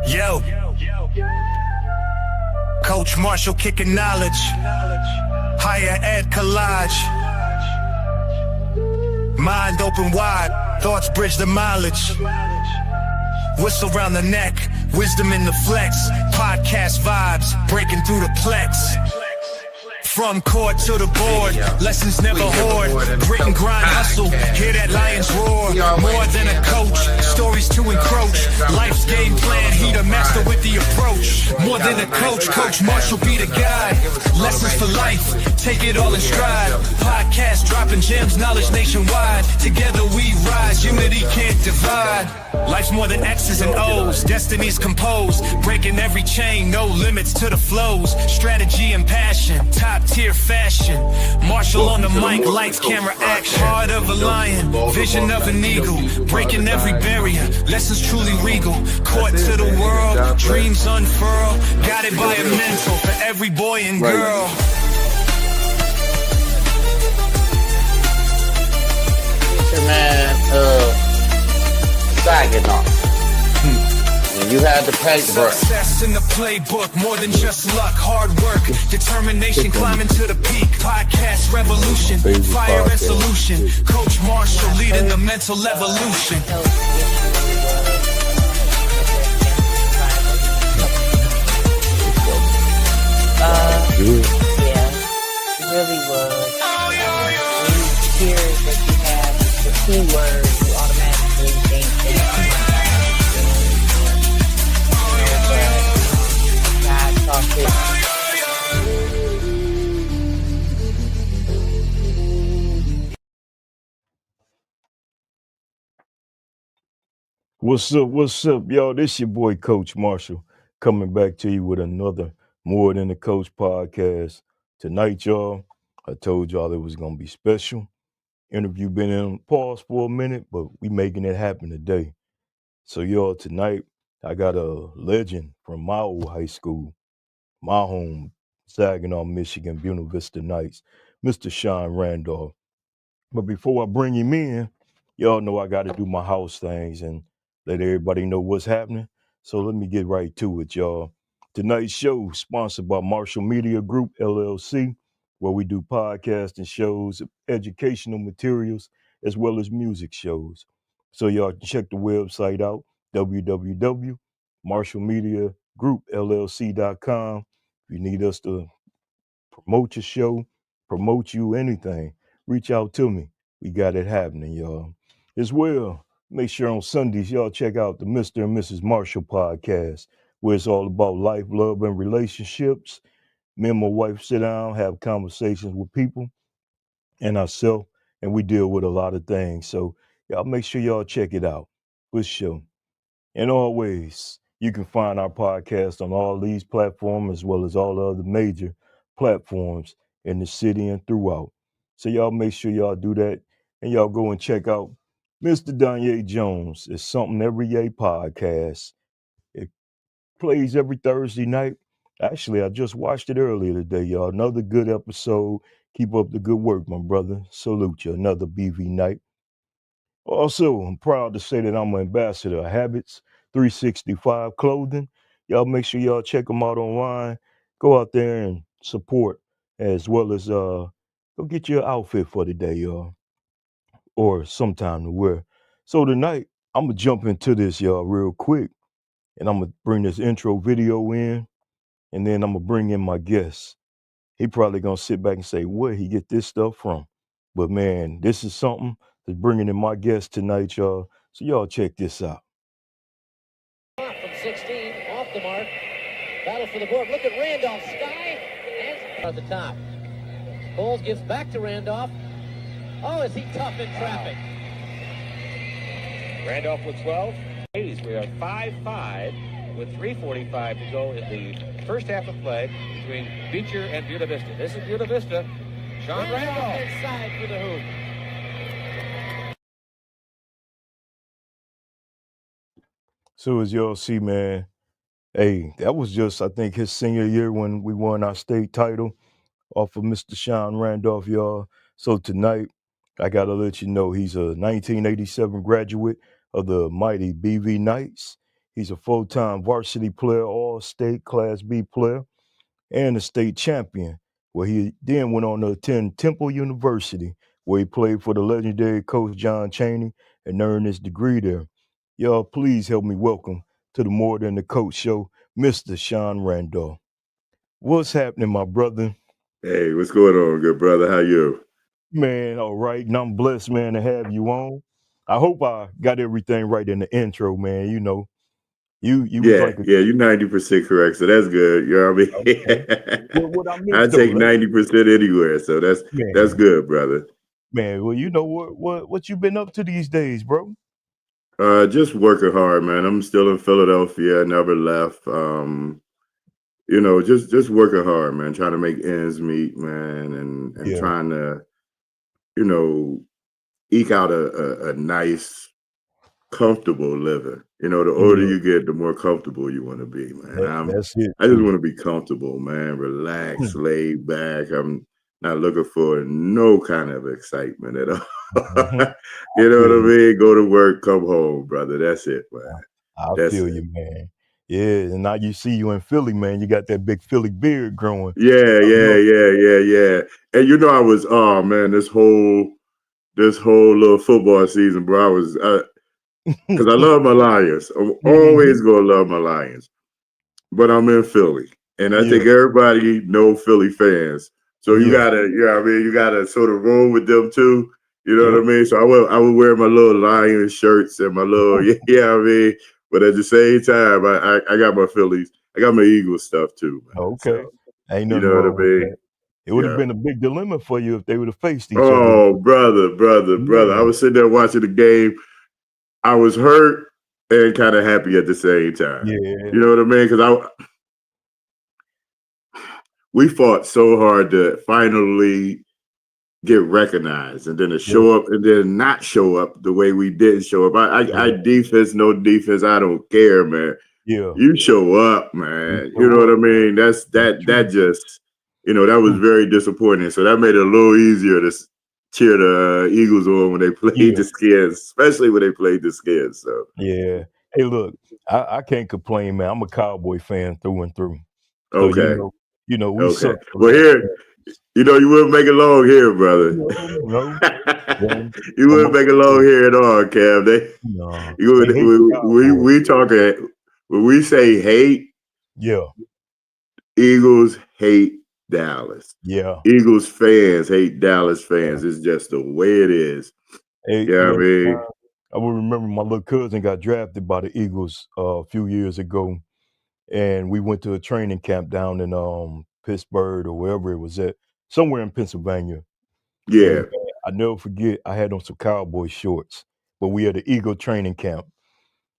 Yo, Coach Marshall kicking knowledge, higher ed collage, mind open wide, thoughts bridge the mileage, whistle round the neck, wisdom in the flex, podcast vibes, breaking through the plex. From court to the board, lessons never hoard, grit and grind hustle, hear that lion's roar. More than a coach, stories to encroach, life's game plan, he the master with the approach. More than a coach, Coach Marshall be the guide, lessons for life, take it all in stride. Podcast dropping gems, knowledge nationwide, together we rise, unity can't divide. Life's more than X's and O's, destiny's composed, breaking every chain, no limits to the flows. Strategy and passion, top tier fashion. Marshall on the mic, lights, camera, action. Heart of a lion, vision of an eagle, breaking every barrier, lessons truly regal. Court to the world, dreams unfurl, guided by a mentor for every boy and girl. Man, sagging off. When you had the paper. Success in the playbook, more than just luck, hard work, determination, climbing to the peak. Podcast revolution, fire and solution. Coach Marshall leading the mental evolution. Yeah, it really was. When you hear that you have the keyword, you automatically think that God saw fit. What's up, y'all? This your boy, Coach Marshall, coming back to you with another More Than a Coach podcast. Tonight, y'all, I told y'all it was going to be special. Interview been in pause for a minute, but we making it happen today. So, y'all, tonight, I got a legend from my old high school, my home, Saginaw, Michigan, Buena Vista Knights, Mr. Shoun Randolph. But before I bring him in, y'all know I got to do my house things and let everybody know what's happening. So let me get right to it, y'all. Tonight's show is sponsored by Marshall Media Group, LLC, where we do podcasting shows, educational materials, as well as music shows. So y'all can check the website out, www.marshallmediagroupllc.com. If you need us to promote your show, promote you, anything, reach out to me. We got it happening, y'all. As well, make sure on Sundays, y'all check out the Mr. and Mrs. Marshall podcast, where it's all about life, love, and relationships. Me and my wife sit down, have conversations with people and ourselves, and we deal with a lot of things. So y'all make sure y'all check it out. For sure. And always, you can find our podcast on all these platforms, as well as all the other major platforms in the city and throughout. So y'all make sure y'all do that, and y'all go and check out Mr. Danye Jones. It's Something Every Day podcast. It plays every Thursday night. Actually, I just watched it earlier today, y'all. Another good episode. Keep up the good work, my brother. Salute you. Another BV night. Also, I'm proud to say that I'm an ambassador of Habits 365 Clothing. Y'all make sure y'all check them out online. Go out there and support, as well as go get your outfit for the day, y'all, or sometime to wear. So tonight, I'm going to jump into this, y'all, real quick, and I'm going to bring this intro video in, and then I'm going to bring in my guest. He probably going to sit back and say, where he get this stuff from? But, man, this is something that's bringing in my guest tonight, y'all. So y'all check this out. From 16, off the mark. Battle for the board. Look at Randolph. Sky and at the top. Bowles gives back to Randolph. Oh, is he tough in traffic? Randolph with 12. Ladies, we are 5-5 with 3:45 to go in the first half of play between Beecher and Buena Vista. This is Buena Vista. Shoun Randolph inside for the hoop. So as y'all see, man, hey, that was just, I think, his senior year when we won our state title off of Mr. Shoun Randolph, y'all. So tonight, I got to let you know he's a 1987 graduate of the mighty BV Knights. He's a full-time varsity player, all-state Class B player, and a state champion, where he then went on to attend Temple University, where he played for the legendary coach John Chaney and earned his degree there. Y'all, please help me welcome to the More Than the Coach show, Mr. Shoun Randolph. What's happening, my brother? Hey, what's going on, good brother? How you? Man, all right, and I'm blessed, man, to have you on. I hope I got everything right in the intro, man. You know, you was Yeah, like a yeah, you're 90% correct, so that's good. You know what I okay. mean? What I I missed though, take 90% anywhere, so that's man. good, brother. Man, well, you know what you been up to these days, bro? Just working hard, man. I'm still in Philadelphia. I never left. Just working hard, man. Trying to make ends meet, man, and Yeah, trying to, you know, eke out a nice, comfortable living. The older yeah. you get, the more comfortable you want to be, man. That's it I just too. want to be comfortable, man, relax, laid back. I'm not looking for no kind of excitement at all. Mm-hmm. I You know what feel I you. mean? Go to work, come home, brother. That's it, man. I That's feel it. you, man. Yeah, and now you see you in Philly, man. You got that big Philly beard growing. Yeah, I yeah, love yeah, yeah, yeah. And I was, oh man, this whole little football season, bro. I was, because I love my Lions. I'm hmm always gonna love my Lions. But I'm in Philly, and I Yeah, think everybody know Philly fans. So you yeah, gotta, you gotta sort of roll with them too. You know yep. what I mean? So I would wear my little Lions shirts and my little, I mean. But at the same time, I got my Phillies, I got my Eagles stuff too, man. Okay. So Ain't you nothing know what I wrong with mean? that. It would have Yeah. been a big dilemma for you if they would have faced each other. Oh, brother! I Yeah, was sitting there watching the game. I was hurt and kind of happy at the same time. yeah, You know what I mean? Because we fought so hard to finally get recognized, and then to yep, show up and then not show up the way we didn't show up. I yeah, defense, no defense, I don't care, man. yeah. You show up, You man. You know show what up. I mean? That's That true. just, that was Hmm. very disappointing. So that made it a little easier to cheer the Eagles on when they played Yeah, the Skins, especially when they played the Skins. So yeah. Hey, look, I can't complain, man. I'm a Cowboy fan through and through. So okay, we okay. sucked the Well, last here, you wouldn't make it long here, brother. no, well, You I'm wouldn't a make it long here at all, Kev. no. You They would, hate the Cowboys. we talking when we say hate, Yeah, Eagles hate Dallas. yeah. Eagles fans hate Dallas Yeah. fans. It's just the way it is. Hey, Yeah, I look, mean, I will remember my little cousin got drafted by the Eagles a few years ago, and we went to a training camp down in Pittsburgh or wherever it was at, somewhere in Pennsylvania. And yeah, man, I never forget, I had on some cowboy shorts, but we had an Eagle training camp,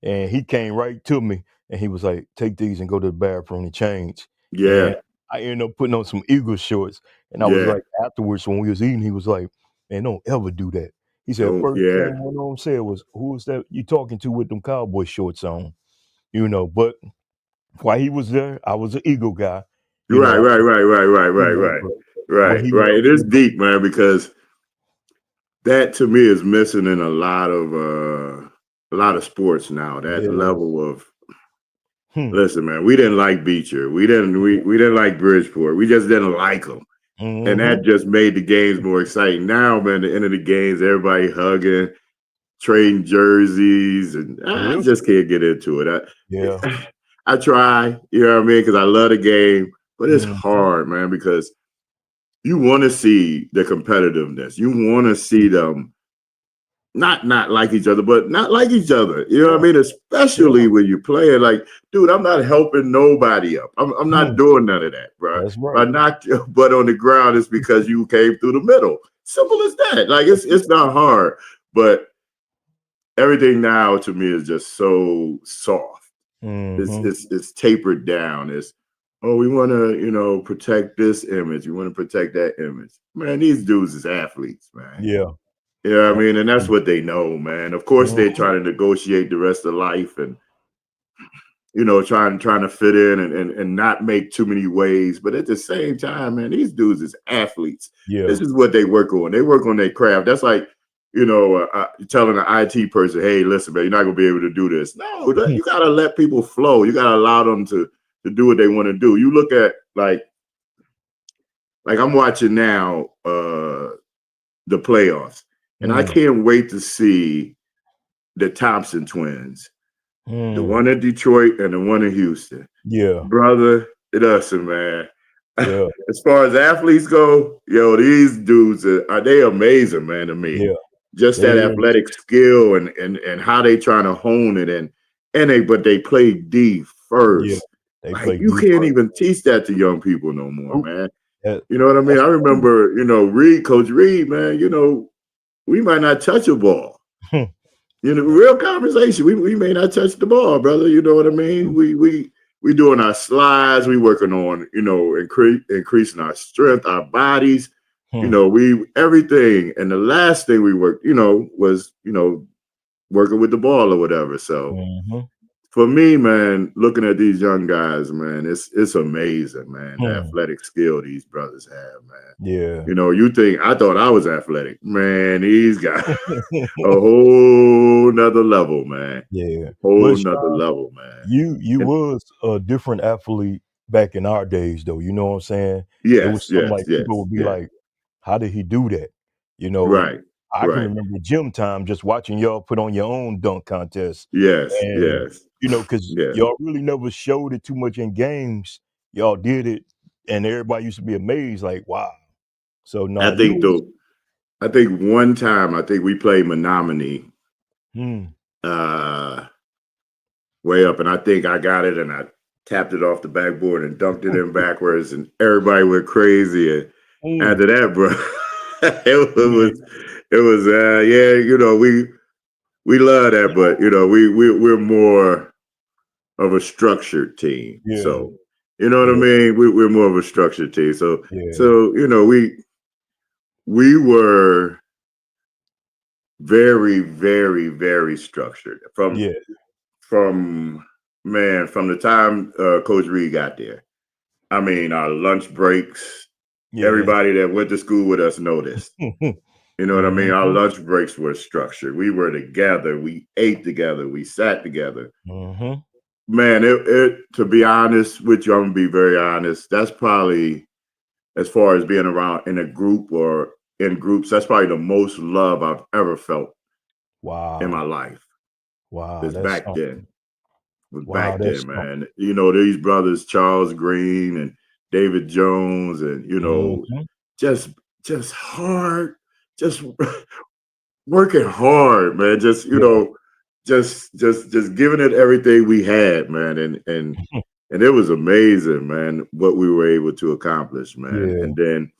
and he came right to me and he was like, "Take these and go to the bathroom and change." And yeah, I ended up putting on some Eagle shorts, and I was yeah. like, afterwards when we was eating, he was like, "Man, don't ever do that." He said, Don't, first yeah. thing one of them said was, "Who is that you talking to with them cowboy shorts on?" But while he was there, I was an Eagle guy, you know. Right, right, right, right, right, right, right, But when right, he right. left, It is deep, man, because that to me is missing in a lot of sports now. That yes, level of hmm, listen, man. We didn't like Beecher. We didn't like Bridgeport. We just didn't like them. And mm-hmm, that just made the games more exciting. Now, man, the end of the games, everybody hugging, trading jerseys, and I yeah, just can't get into it. yeah, I try, you know what I mean, because I love the game, but it's mm-hmm, hard, man, because you want to see the competitiveness. You want to see them not like each other, but not like each other. You know what I yeah, mean? yeah, Especially when you're playing like, dude, I'm not helping nobody up. I'm not hmm, doing none of that, bro. that's If I right. knocked your butt on the ground, it's because you came through the middle. Simple as that. Like it's not hard, but everything now to me is just so soft. It's Mm-hmm, it's it's tapered down. It's we want to protect this image. We want to protect that image. Man, these dudes is athletes, man. yeah, You know what I that's mean? And that's true. what they know, man. Of course, they Mhm, try to negotiate the rest of life and trying to fit in and not make too many waves. But at the same time, man, these dudes is athletes. yeah, This is what they work on. They work on their craft. That's like, telling an IT person, hey, listen, man, you're not gonna be able to do this. No, you gotta let people flow. You gotta allow them to do what they want to do. You look at like I'm watching now the playoffs, and I can't wait to see the Thompson twins, the one in Detroit and the one in Houston. Yeah, brother, listen, man. yeah, As far as athletes go, these dudes are they amazing, man, to me. yeah. Just They that is. athletic skill and how they trying to hone it but they play D first. Yeah, they Like play you deep. can't even teach that to young people no more, Nope. man. That- You know what I mean? that's I remember, Coach Reed, man, we might not touch a ball. Real conversation. We may not touch the ball, brother. You know what I mean? We doing our slides. We working on, increasing our strength, our bodies. We everything. And the last thing we worked, was, working with the ball or whatever. So for me, man, looking at these young guys, man, it's amazing, man. The athletic skill these brothers have, man. Yeah. You think I thought I was athletic. Man, these guys a whole nother level, man. Yeah. Whole But nother Sean, level, man. you And was a different athlete back in our days, though. You know what I'm saying? It was yes, something yes, like people yes, would be yeah. like, "How did he do that?" Right, I can right. remember gym time just watching y'all put on your own dunk contest, Yes, and yes, because yeah. y'all really never showed it too much in games. Y'all did it, and everybody used to be amazed, like, "Wow!" So I nah, you think was. though, I think one time we played Menominee uh way up, and I think I got it and I tapped it off the backboard and dunked it in backwards, and everybody went crazy. And after that, bro, it was we love that, but we're more of a structured team. Yeah, So you know what I yeah, mean? We're more of a structured team. So yeah, so we were very, very, very structured yeah, from from the time Coach Reed got there. I mean, our lunch breaks, yeah. everybody that went to school with us noticed. You know what I mean? Our Mhm, lunch breaks were structured. We were together. We ate together. We sat together. mhm. Man, it to be honest with you, I'm gonna be very honest. That's probably as far as being around in a group or in groups, that's probably the most love I've ever felt in my Wow, life. wow, Is that's back something. then. Was Wow, back that's then, something. man. These brothers, Charles Green and David Jones, and Mhm, just just hard, just working hard, man. Just yeah, just giving it everything we had, man. And it was amazing, man, what we were able to accomplish, man. yeah, And then,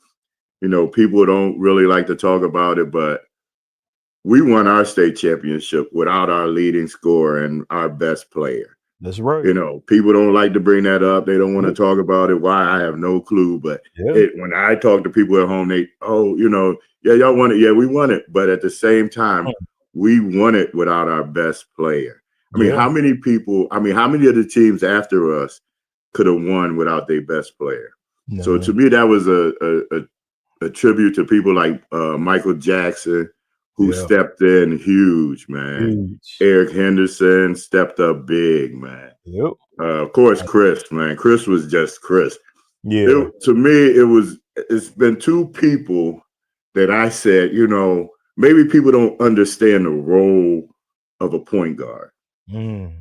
people don't really like to talk about it, but we won our state championship without our leading scorer and our best player. that's right. People don't like to bring that up. They don't want to Nope. talk about it. Why? I have no clue. But Yeah, when I talk to people at home, yeah, y'all won it. Yeah, we won it. But at the same time, we won it without our best player. I mean, yeah, how many of the teams after us could have won without their best player? So to none. me, that was a tribute to people like Michael Jackson, who Yeah, stepped in huge, man. huge. Eric Henderson stepped up big, man. Yep. Of course, Chris, man. Chris was just Chris. Yeah, To me, it's been two people that I said, maybe people don't understand the role of a point guard. mm,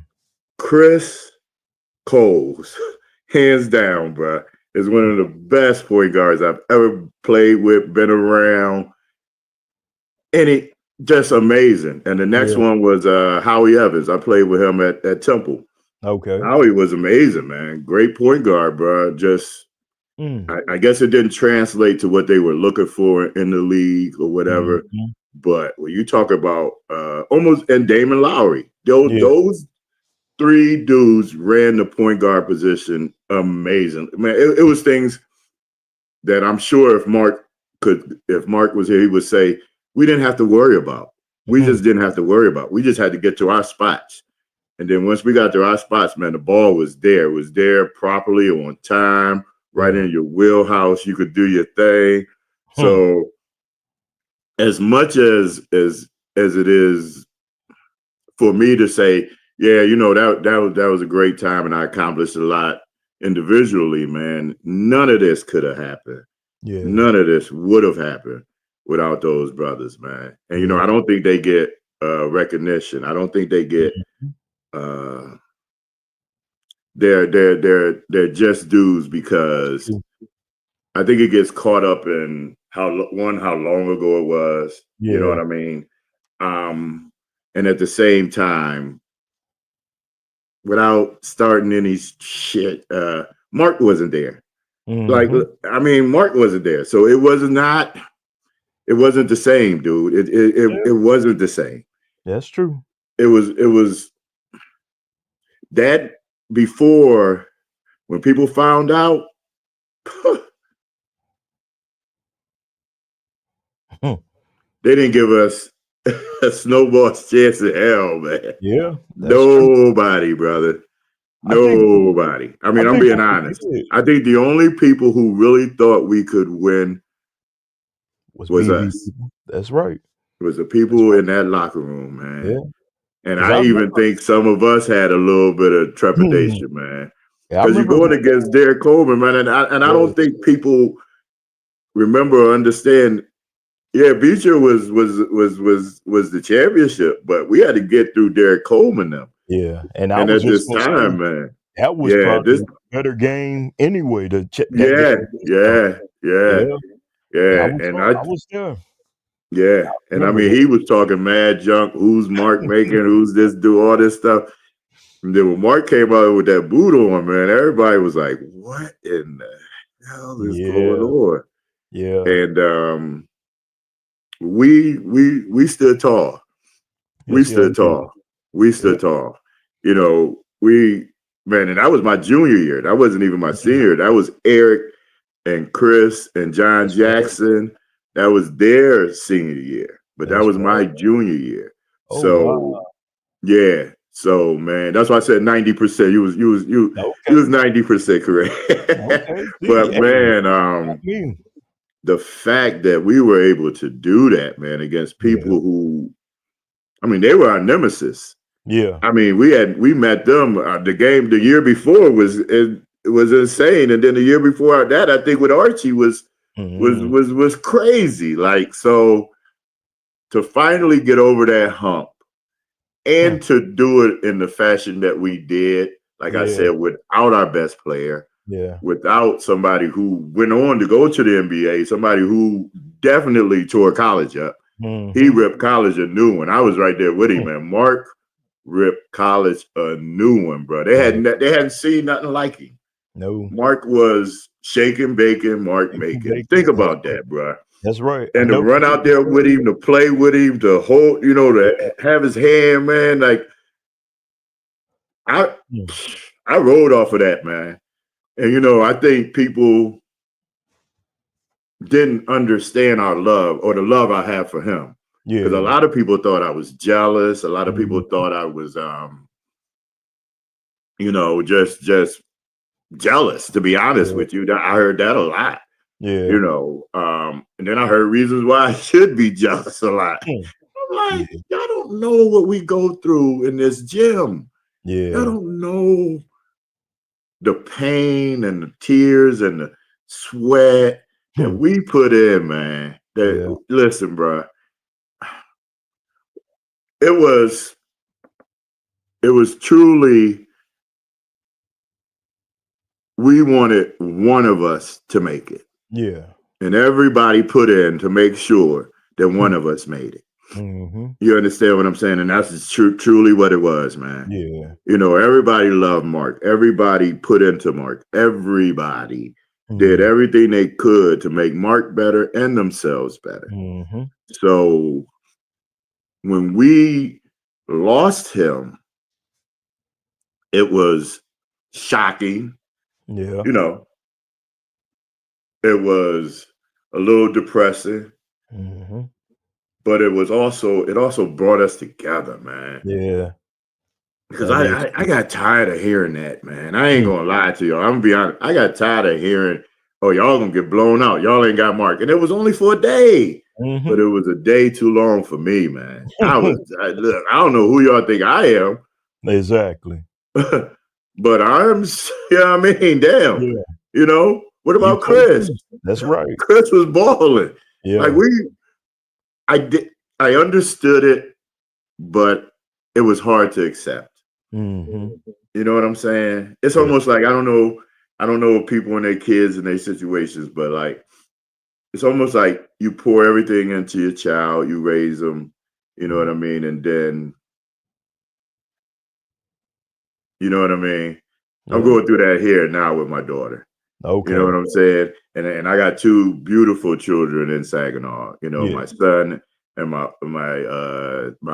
Chris Coles, hands down, bro, is one of the best point guards I've ever played with, been around. And it just amazing. And the next yeah, one was Howie Evans. I played with him at Temple. okay. Howie was amazing, man. Great point guard, bro. Just Mm, I guess it didn't translate to what they were looking for in the league or whatever. mhm. But when you talk about almost and Damon Lowry, Yeah, those three dudes ran the point guard position amazing. Man, it was things that I'm sure if Mark was here, he would say, we didn't have to worry about. We mm, just didn't have to worry about. We just had to get to our spots. And then once we got to our spots, man, the ball was there. It was there properly on time, right yeah. in your wheelhouse. You could do your thing. Hmm. So as much as it is for me to say, yeah, that was a great time and I accomplished a lot individually, man. None of this could have happened. Yeah. None of this would have happened without those brothers, man. And I don't think they get recognition. I don't think they get they're just dues, because I think it gets caught up in how long ago it was. Yeah. You know what I mean? And at the same time, without starting any shit, Mark wasn't there. Like, I mean, Mark wasn't there, so it wasn't the same, dude. It wasn't the same. That's true. It was that before, when people found out, they didn't give us a snowball's chance in hell, man. Yeah. Nobody, true. Brother. Nobody. I mean, I'm being honest. I think the only people who really thought we could win was us. That's right. It was the people in that locker room, man. Yeah. And I even think some of us had a little bit of trepidation, man. Because you're going against Derek Coleman, man. And I don't think people remember or understand. Yeah, Beecher was the championship, but we had to get through Derek Coleman now. Yeah, and at this time, man, that was probably a better game anyway. To check. Yeah. And I was there. Yeah, and I mean, he was talking mad junk. Who's Mark making? Who's this? Do all this stuff. And then when Mark came out with that boot on, man, everybody was like, "What in the hell is going on?" Yeah, and we stood tall. We stood tall. We stood tall. And that was my junior year. That wasn't even my senior. That was Eric and Chris and John Jackson. That was their senior year, but that was my junior year. Yeah. So, man, that's why I said 90%. You was 90% correct. But man, the fact that we were able to do that, man, against people who, I mean, they were our nemesis. Yeah. I mean, we met them. The year before was insane, and then the year before that, I think with Archie was crazy. Like, so to finally get over that hump and to do it in the fashion that we did, like I said, without our best player, without somebody who went on to go to the NBA, somebody who definitely tore college up. He ripped college a new one. I was right there with him, man. Mark ripped college a new one, bro. They hadn't seen nothing like him. No. Mark was shaking, baking, Mark making. Think about that, bro. That's right. And to run out there with him, to play with him, to hold, to have his hand, man. Like, I rode off of that, man. And, I think people didn't understand our love, or the love I have for him. Yeah. Because a lot of people thought I was jealous. A lot of people thought I was, just jealous, to be honest with you. I heard that a lot. Yeah. And then I heard reasons why I should be jealous a lot. I'm like, y'all don't know what we go through in this gym. Yeah. Y'all don't know the pain and the tears and the sweat that we put in, man. Listen, bro. It was truly, we wanted one of us to make it. Yeah. And everybody put in to make sure that one of us made it. You understand what I'm saying? And that's truly what it was, man. Yeah. Everybody loved Mark. Everybody put into Mark. Everybody did everything they could to make Mark better and themselves better. So when we lost him, it was shocking. Yeah. It was a little depressing. But it also brought us together, man. Yeah. Because I got tired of hearing that, man. I ain't gonna lie to y'all. I'm gonna be honest. I got tired of hearing, oh, y'all gonna get blown out. Y'all ain't got Mark. And it was only for a day. but it was a day too long for me, man. Look, I don't know who y'all think I am. Exactly. But I'm, I mean, damn. Yeah. You know, what about Chris? That's right. Chris was balling. Yeah. Like I understood it, but it was hard to accept. You know what I'm saying? It's almost like I don't know people and their kids and their situations, but like it's almost like you pour everything into your child, you raise them, you know what I mean, and then you know what I mean. I'm going through that here now with my daughter. Okay. You know what I'm saying? And I got two beautiful children in Saginaw. You know, my son and my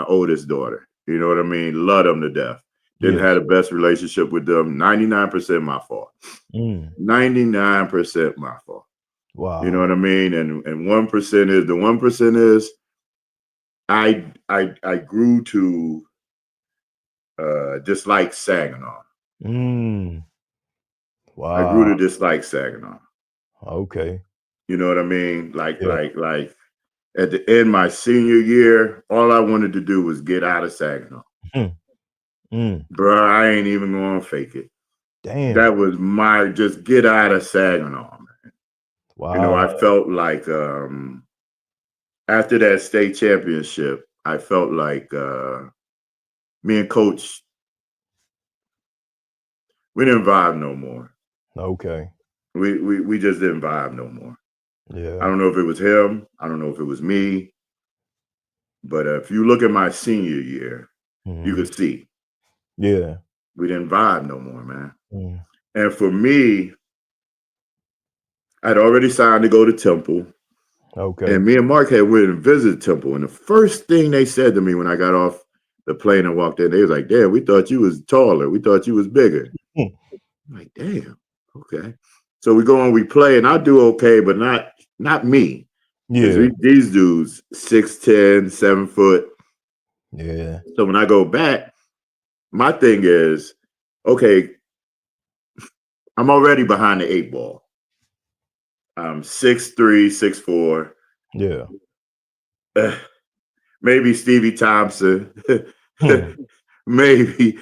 oldest daughter. You know what I mean? Love them to death. Didn't have the best relationship with them. 99% my fault. 99% my fault. Wow. You know what I mean? And 1% is I grew to dislike Saginaw. Wow. I grew to dislike Saginaw. Okay. You know what I mean? Like at the end of my senior year, all I wanted to do was get out of Saginaw. Bro, I ain't even gonna fake it. Damn. That was my just get out of Saginaw, man. Wow. You know, I felt like after that state championship, I felt like me and Coach, we didn't vibe no more. Okay. We just didn't vibe no more. Yeah. I don't know if it was him. I don't know if it was me. But if you look at my senior year, you could see. Yeah. We didn't vibe no more, man. And for me, I'd already signed to go to Temple. Okay. And me and Mark had went and visited Temple. And the first thing they said to me when I got off the plane and walked in, they was like, damn, we thought you was taller. We thought you was bigger. I'm like, damn, okay. So we go and we play, and I do okay, but not me. Yeah. These dudes, 6'10", 7 foot. Yeah. So when I go back, my thing is, okay, I'm already behind the 8 ball. I'm 6'3", 6'4". Yeah. Maybe Stevie Thompson. Maybe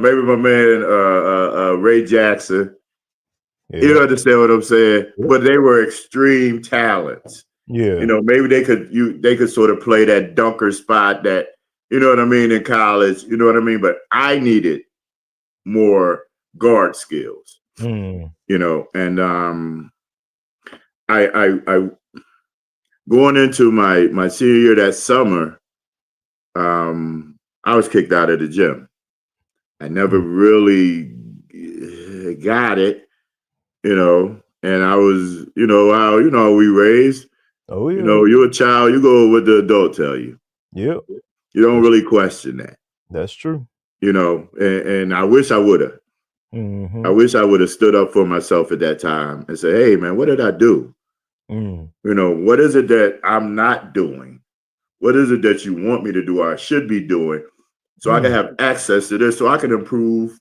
maybe my man Ray Jackson. You understand what I'm saying? But they were extreme talents. Yeah. You know, maybe they could sort of play that dunker spot that, you know what I mean, in college. You know what I mean? But I needed more guard skills. You know, and I going into my senior year that summer, I was kicked out of the gym. I never really got it, you know, and I was, you know, how we raised. Oh, yeah. You know, you're a child, you go with the adult tell you. Yep. You don't really question that. That's true. You know, and I wish I would have. I wish I would have stood up for myself at that time and said, hey, man, what did I do? You know, what is it that I'm not doing? What is it that you want me to do or I should be doing so I can have access to this so I can improve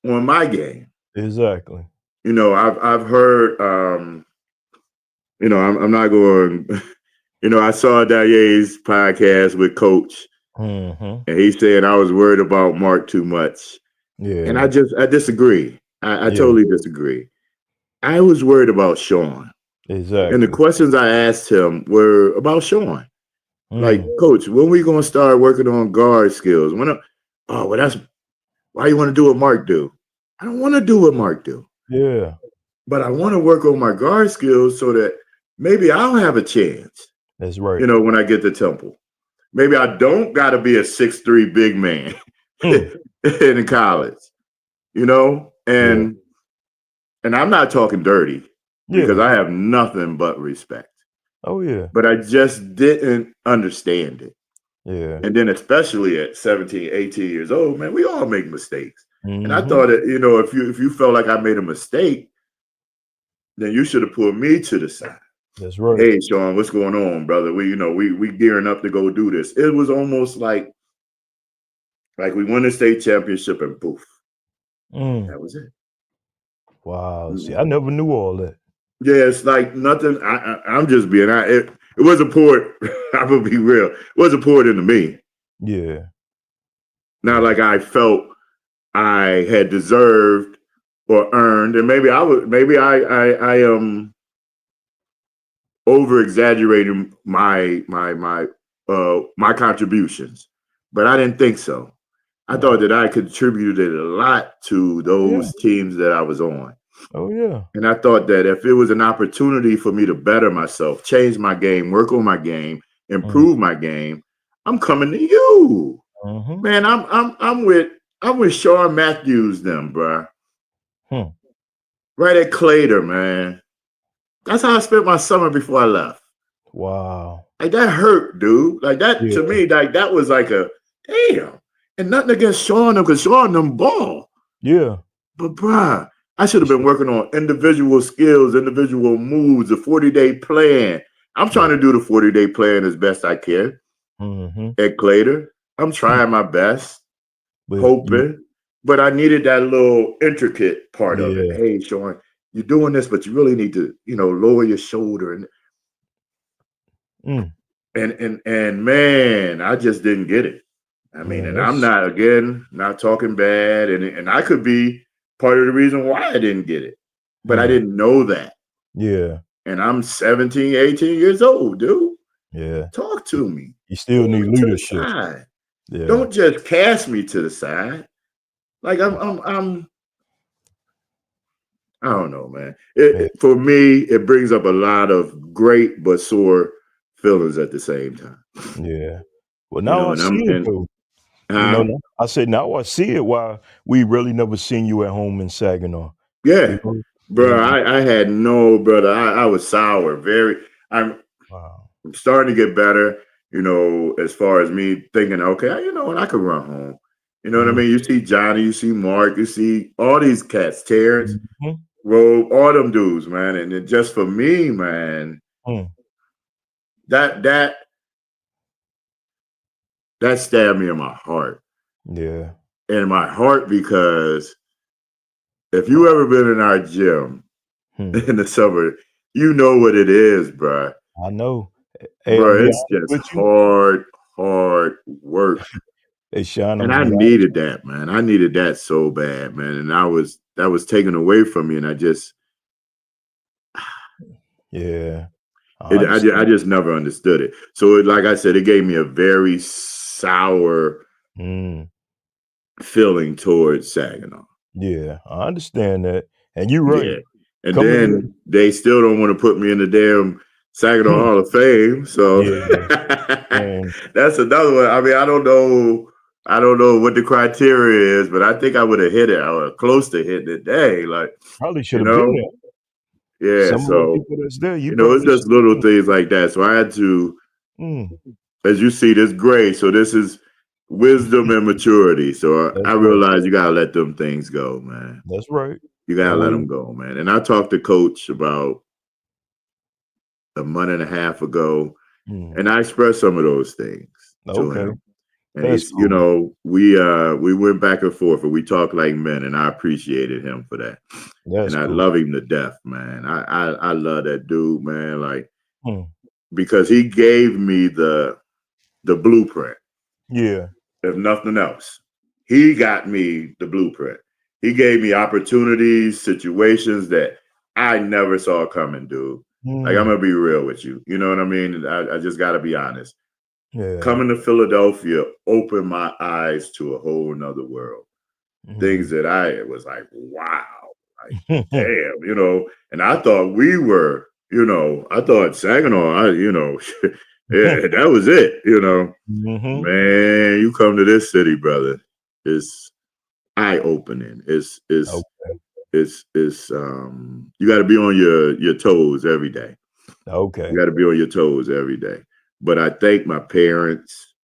on my game? Exactly. You know, I've heard, you know, I'm not going, you know, I saw Daye's podcast with Coach and he said I was worried about Mark too much. Yeah. And I disagree. I totally disagree. I was worried about Shoun. Exactly. And the questions I asked him were about Shoun. Like, Coach, when we going to start working on guard skills? That's why you want to do what Mark do. I don't want to do what Mark do. Yeah. But I want to work on my guard skills so that maybe I'll have a chance. That's right. You know, when I get to Temple. Maybe I don't got to be a 6'3" big man in college. You know? And I'm not talking dirty because I have nothing but respect. Oh, yeah. But I just didn't understand it. Yeah. And then especially at 17, 18 years old, man, we all make mistakes. And I thought that, you know, if you felt like I made a mistake, then you should have pulled me to the side. That's right. Hey, Shoun, what's going on, brother? We gearing up to go do this. It was almost like we won the state championship and poof. That was it. Wow. See, I never knew all that. Yeah, it's like nothing. I'm just being. It wasn't poured. I'm gonna be real. It wasn't poured into me. Yeah. Not like I felt I had deserved or earned, and maybe I over exaggerating my contributions, but I didn't think so. I thought that I contributed a lot to those teams that I was on. Oh yeah. And I thought that if it was an opportunity for me to better myself, change my game, work on my game, improve my game, I'm coming to you. Man, I'm with Shaun Matthews them, bro. Right at Clater, man. That's how I spent my summer before I left. Wow. Like that hurt, dude. Like that to me, like that was like a damn. And nothing against Shaun them, because Shaun them ball. Yeah. But bruh, I should have been working on individual skills, individual moves, a 40-day plan. I'm trying to do the 40-day plan as best I can at Clater. I'm trying my best, hoping, but I needed that little intricate part of it. Hey, Shaun, you're doing this, but you really need to, lower your shoulder and man, I just didn't get it. I mean, and I'm not talking bad, and I could be part of the reason why I didn't get it, but I didn't know that. Yeah. And I'm 17, 18 years old, dude. Yeah. Talk to me. You still need leadership. Yeah. Don't just cast me to the side. Like I don't know, man. For me, it brings up a lot of great but sore feelings at the same time. Yeah. Well, now I see it though. I said now I see it. Why we really never seen you at home in Saginaw. Yeah, bro. I had no brother. I was sour. I'm starting to get better. As far as me thinking, okay, and I could run home. You know what I mean? You see Johnny, you see Mark, you see all these cats, Terrence, Robe, all them dudes, man. And then just for me, man, that stabbed me in my heart. Yeah. In my heart, because if you ever been in our gym in the summer, you know what it is, bro. I know. Bro, it's just hard work. And I needed that, man. I needed that so bad, man. And that was taken away from me, and I just I just never understood it. So like I said, it gave me a very sour feeling towards Saginaw. Yeah, I understand that. And you're right. Yeah. And then they still don't want to put me in the damn Saginaw Hall of Fame. So that's another one. I mean, I don't know what the criteria is, but I think I would have hit it. I was close to hitting it. Dang, like probably should have been there. Yeah, some so of the people that's there, it's just little things like that. So I had to, as you see, this gray. So this is wisdom and maturity. So I realized you gotta let them things go, man. That's right. You gotta let them go, man. And I talked to Coach about a month and a half ago, and I expressed some of those things to him. And he's, we went back and forth, and we talked like men, and I appreciated him for that. And I love him to death, man. I love that dude, man. Like, because he gave me the blueprint. Yeah. If nothing else, he got me the blueprint. He gave me opportunities, situations that I never saw coming, dude. Like, I'm gonna be real with you. You know what I mean? I just gotta be honest. Yeah. Coming to Philadelphia opened my eyes to a whole nother world. Things that I was like, wow, like, damn, and I thought we were, I thought Saginaw, yeah, that was it, Man, you come to this city, brother, it's eye-opening. It's you got to be on your toes every day. Okay. You got to be on your toes every day. But I thank my parents.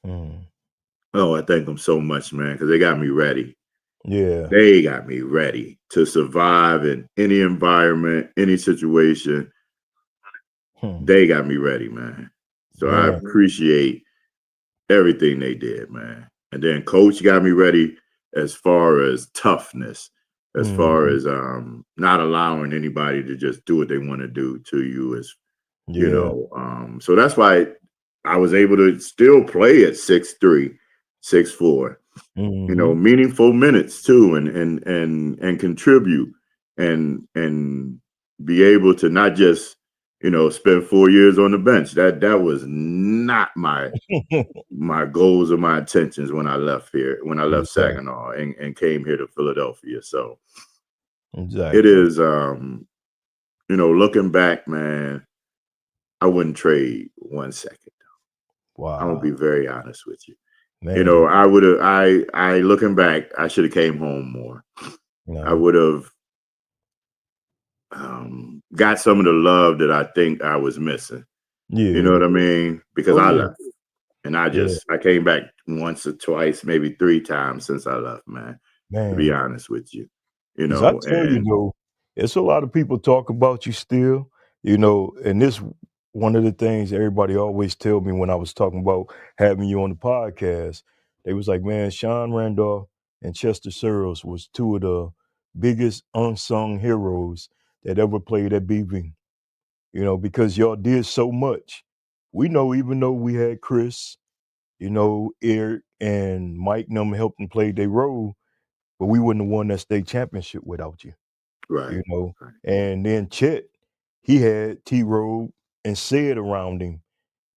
Oh, I thank them so much, man, because they got me ready. Yeah. They got me ready to survive in any environment, any situation. They got me ready, man. So I appreciate everything they did, man. And then Coach got me ready as far as toughness, as far as not allowing anybody to just do what they want to do to you, as you Yeah. know. So that's why I was able to still play at 6'3", 6'4", you know, meaningful minutes too, and contribute and be able to not just, you know, spend 4 years on the bench. That was not my goals or my intentions when I left here, when I left Exactly. Saginaw and came here to Philadelphia. So Exactly. it is, you know, looking back, man, I wouldn't trade 1 second. I'm gonna Wow. be very honest with you. You know, Man. I would have. I looking back, I should have came home more. I No. would have got some of the love that I think I was missing. You know Yeah. what I mean? Because Oh I yeah. left, and I Yeah. came back once or twice, maybe 3 times since I left, man. To be Man. honest with you, you 'Cause I know, tell you and though, it's a lot of people talk about you still, you know, and this one of the things everybody always tell me when I was talking about having you on the podcast. They was like, man, Shoun Randolph and Chester Searles was two of the biggest unsung heroes that ever played at BV. You know, because y'all did so much. We know, even though we had Chris, you know, Eric and Mike and them helped and played their role, but we wouldn't have won that state championship without you. right, You know. right. And then Chet, he had T Rowe and Sid around him,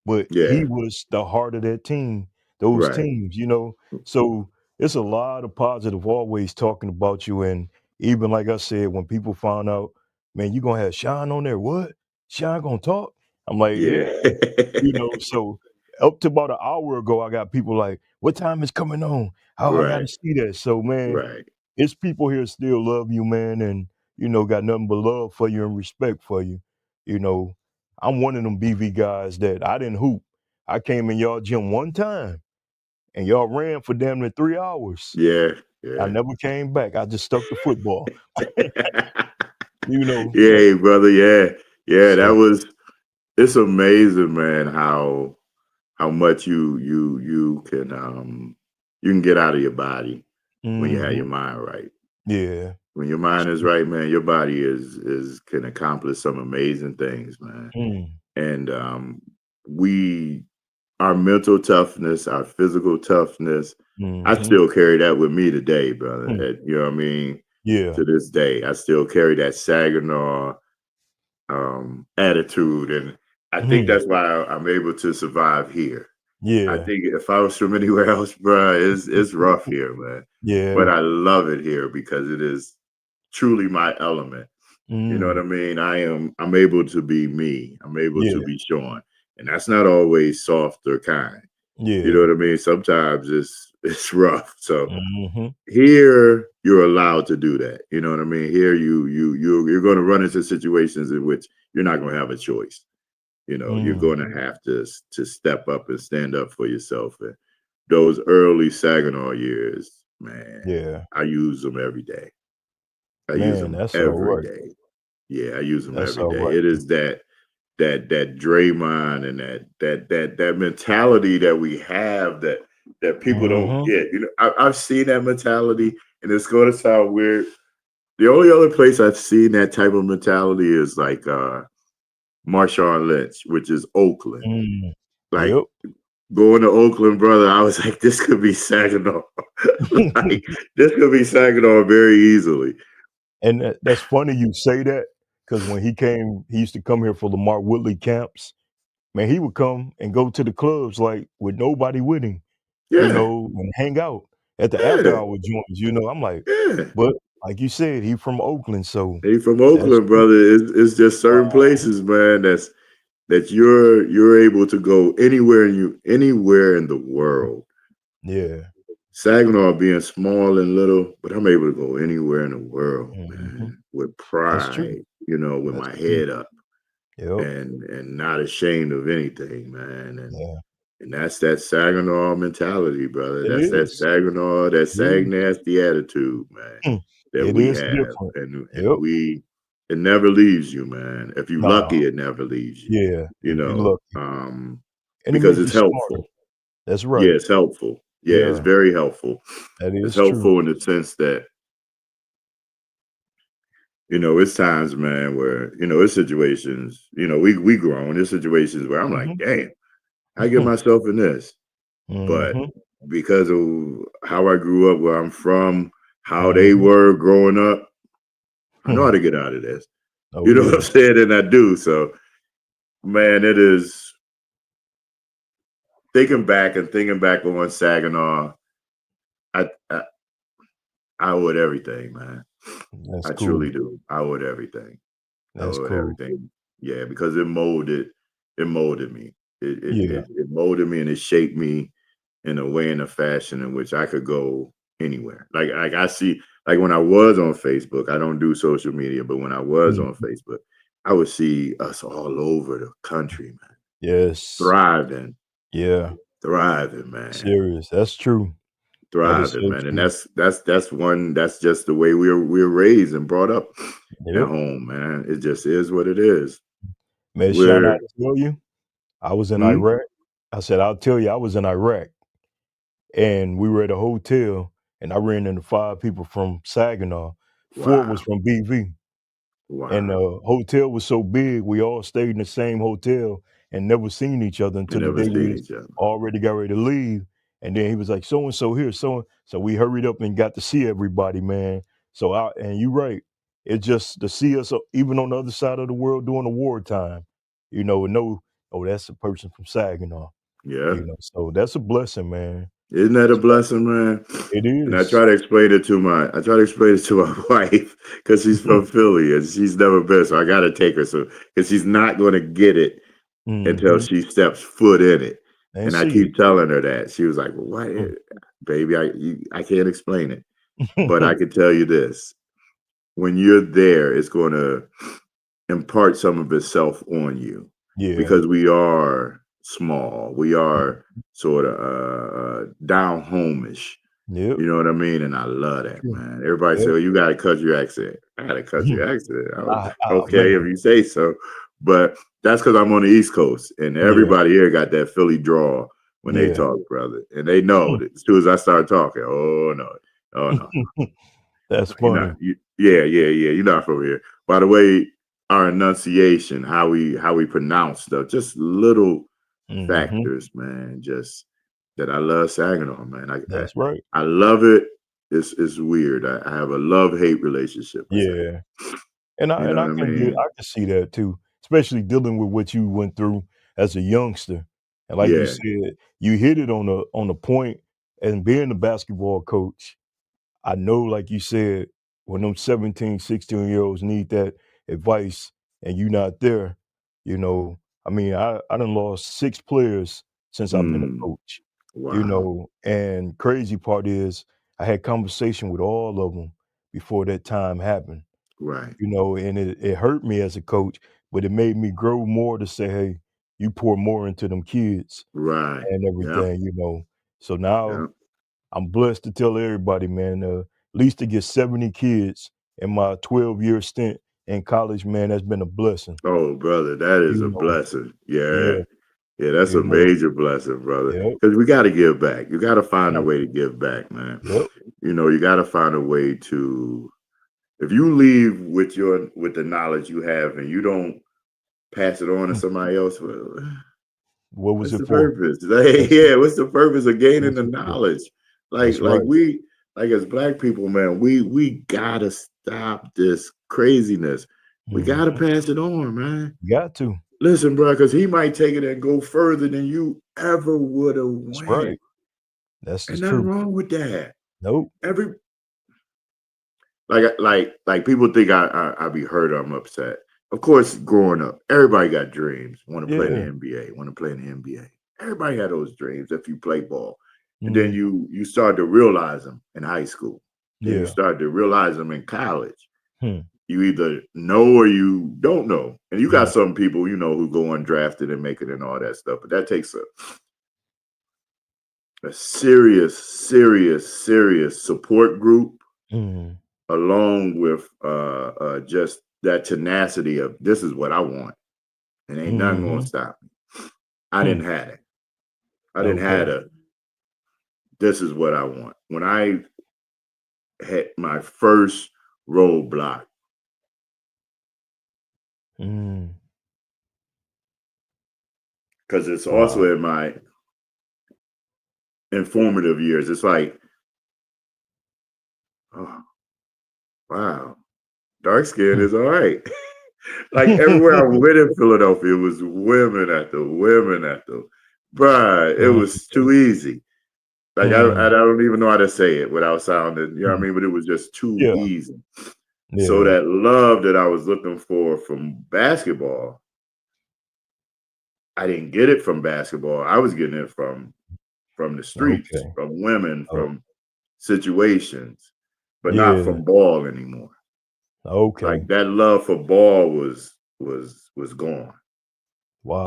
but he Yeah, was the heart of that team, those right. teams, you know. So it's a lot of positive always talking about you. And even like I said, when people found out, man, you gonna have Shoun on there, what? Shoun gonna talk? I'm like, Yeah, yeah, you know. So up to about an hour ago, I got people like, what time is coming on? Oh, I right, gotta see that. So man, right. it's people here still love you, man, and you know, got nothing but love for you and respect for you. You know, I'm one of them BV guys that I didn't hoop. I came in y'all gym one time and y'all ran for damn near 3 hours. Yeah, I yeah. never came back. I just stuck to football. You know. Yeah, brother. Yeah, yeah. That So was. It's amazing, man. How much you can get out of your body when you have your mhm. mind right. Yeah. When your mind is right, man, your body is can accomplish some amazing things, man. Mm, And we our mental toughness, our physical toughness, I mhm. still carry that with me today, brother. Mm. You know what I mean? Yeah. To this day, I still carry that Saginaw attitude, and I think Mm. that's why I'm able to survive here. I Yeah. think if I was from anywhere else, bro, it's rough here, man. But Yeah. I love it here because it is truly my element. You know what Mm. I mean? I'm able to be me. I'm able to Yeah. be Shoun, and that's not always soft or kind. You know Yeah. what I mean? Sometimes it's rough. So Mhm. here you're allowed to do that. You know what I mean? Here you're going to run into situations in which you're not going to have a choice. You know, you're Mm. going to have to step up and stand up for yourself. And those early Saginaw years, man, Yeah. I use them every day. I use Man, them that's all every right. day. Yeah, I use them That's every all day. right. It is that Draymond and that mentality that we have that people don't Mhm. get. You know, I've seen that mentality, and it's going to sound weird. The only other place I've seen that type of mentality is like Marshawn Lynch, which is Oakland. Mm. Like Yep. going to Oakland, brother, I was like, this could be Saginaw. Like this could be Saginaw very easily. And that's funny you say that because when he came, he used to come here for Lamar Woodley camps. Man, he would come and go to the clubs like with nobody with him, you Yeah, know, and hang out at the after yeah, hour joints. You know, I'm like, yeah. but like you said, he from Oakland, so He from that's Oakland, true. brother. It's just certain places, man, that you're able to go anywhere in the world. Yeah. Saginaw being small and little, but I'm able to go anywhere in the world, Hmm. man, with That's true. pride, you know, with That's my true. head up Yep. and not ashamed of anything, man. Yeah. And that's that Saginaw mentality, brother. It That's that is. Saginaw, that It is. Sag Nasty attitude, man, Hmm. that It we is have. different. And Yep. we it never leaves you, man. If you're Nah. lucky, it never leaves you, Yeah. you If you know, lucky, and it because make you it's smarter. helpful. That's Yeah, right. it's helpful. Yeah, it's Yeah. very helpful. That It's is true. helpful in the sense that You know, it's times, man, where, you know, it's situations, you know, we grown. There's situations where I'm like, damn, I get myself in this. But because of how I grew up, where I'm from, how they were growing up, I know how to get out of this. Oh, You know yeah. what I'm saying? And I do. So, man, it is thinking back on Saginaw. I I owe it everything, man. That's I cool. truly do. I owe it everything. I That's owe it cool. everything. Yeah, because it molded me. Yeah. It molded me and it shaped me in a way and a fashion in which I could go anywhere. Like I see, like when I was on Facebook, I don't do social media, but when I was on Facebook, I would see us all over the country, man. Yes. Thriving, Yeah. man. Serious. That's true. That is Thriving, so man. And true. that's just the way we're raised and brought up at Yep. home, man. It just is what it is. Man, Shoun, We're I'll tell you, I was in Iraq. I said, I'll tell you, I was in Iraq and we were at a hotel and I ran into 5 people from Saginaw. 4 was wow. from BV. And Wow. the hotel was so big, we all stayed in the same hotel and never seen each other And until the never day we seen was each other. already got ready to leave. And then he was like, so and so here, so we hurried up and got to see everybody, man. So and you're right. It's just to see us even on the other side of the world during the wartime, you know, and know, oh, that's a person from Saginaw, Yeah. you know. So that's a blessing, man. Isn't that a blessing, man? It And I is. try to explain it to my wife because she's from Philly and she's never been. So I gotta take her. So because she's not gonna get it until she steps foot in it. And And I see keep telling her that. She was like, well, what baby, I can't explain it. But I it. can tell you this. When you're there, it's gonna impart some of itself on you Yeah. because we are small. We are sort of down homish. Yep. You know what I mean? And I love that, True. man. Everybody say, Yep. well, you got to cut your accent. I got to cut your accent. Okay, if Man. you say so. But that's because I'm on the East Coast and Yeah. everybody here got that Philly drawl when they Yeah. talk, brother. And they know that as soon as I start talking, oh, no. Oh, no. That's You're not. funny. Yeah. You're not from here. By the way, our enunciation, how we pronounce stuff, just little factors, man. Just that I love Saginaw, man. That's right. I love it. It's weird. I have a love-hate relationship with Saginaw. Yeah. And You know I what I can mean? I can see that too, especially dealing with what you went through as a youngster. And like you Yeah. said, you hit it on the point, and being a basketball coach, I know, like you said, when them 17, 16-year-olds need that advice and you not there, you know, I mean, I done lost 6 players since I've been a Mm, coach, you wow. know, and crazy part is I had conversation with all of them before that time happened, Right. you know, and it hurt me as a coach, but it made me grow more to say, "Hey, you pour more into them kids Right. and Yep. everything," you know. So now Yep. I'm blessed to tell everybody, man, at least to get 70 kids in my 12-year stint in college, man, that's been a blessing, Oh, brother, that is you a know. blessing. Yeah. Yeah, Yeah, that's you a know. major blessing, brother. Yep, Because we got to give back. You got to find a got way to to. give back, man. Yep. You know, you got to find a way to. If you leave with the knowledge you have and you don't pass it on to Mm. somebody else, well, What was what's it the for? purpose? Like, That's it. yeah, what's the purpose of gaining What's the it for? knowledge? That's Like right. like as black people, man, we gotta stop this craziness. We gotta Mhm. pass it on, man. Got to. Listen, bro, because he might take it and go further than you ever would have That's went. right. That's the And nothing truth. wrong with that. Nope. Every like people think I be hurt or I'm upset. Of course, growing up, everybody got dreams. Want to play in the Yeah. NBA. Want to play in the NBA. Everybody had those dreams if you play ball. And then Mhm. you start to realize them in high school. Then you Yeah. start to realize them in college. Hmm. You either know or you don't know. And you got Mhm. some people, you know, who go undrafted and make it and all that stuff. But that takes a serious support group Mhm. along with just that tenacity of this is what I want and ain't nothing gonna Mhm. stop me. I Hmm. didn't have it. I didn't have Okay. a this is what I want. When I had my first roadblock, Because it's Wow. also in my informative years. It's like, oh, wow, dark skin is all right. Like everywhere I went in Philadelphia, it was women after women after. Bruh, it was too easy. Like I don't even know how to say it without sounding, you know what I mean? But it was just too Yeah. easy. So Yeah. that love that I was looking for from basketball, I didn't get it from basketball. I was getting it from the streets, Okay. from women, Oh, from situations, but not yeah. from ball anymore. Okay. Like that love for ball was gone.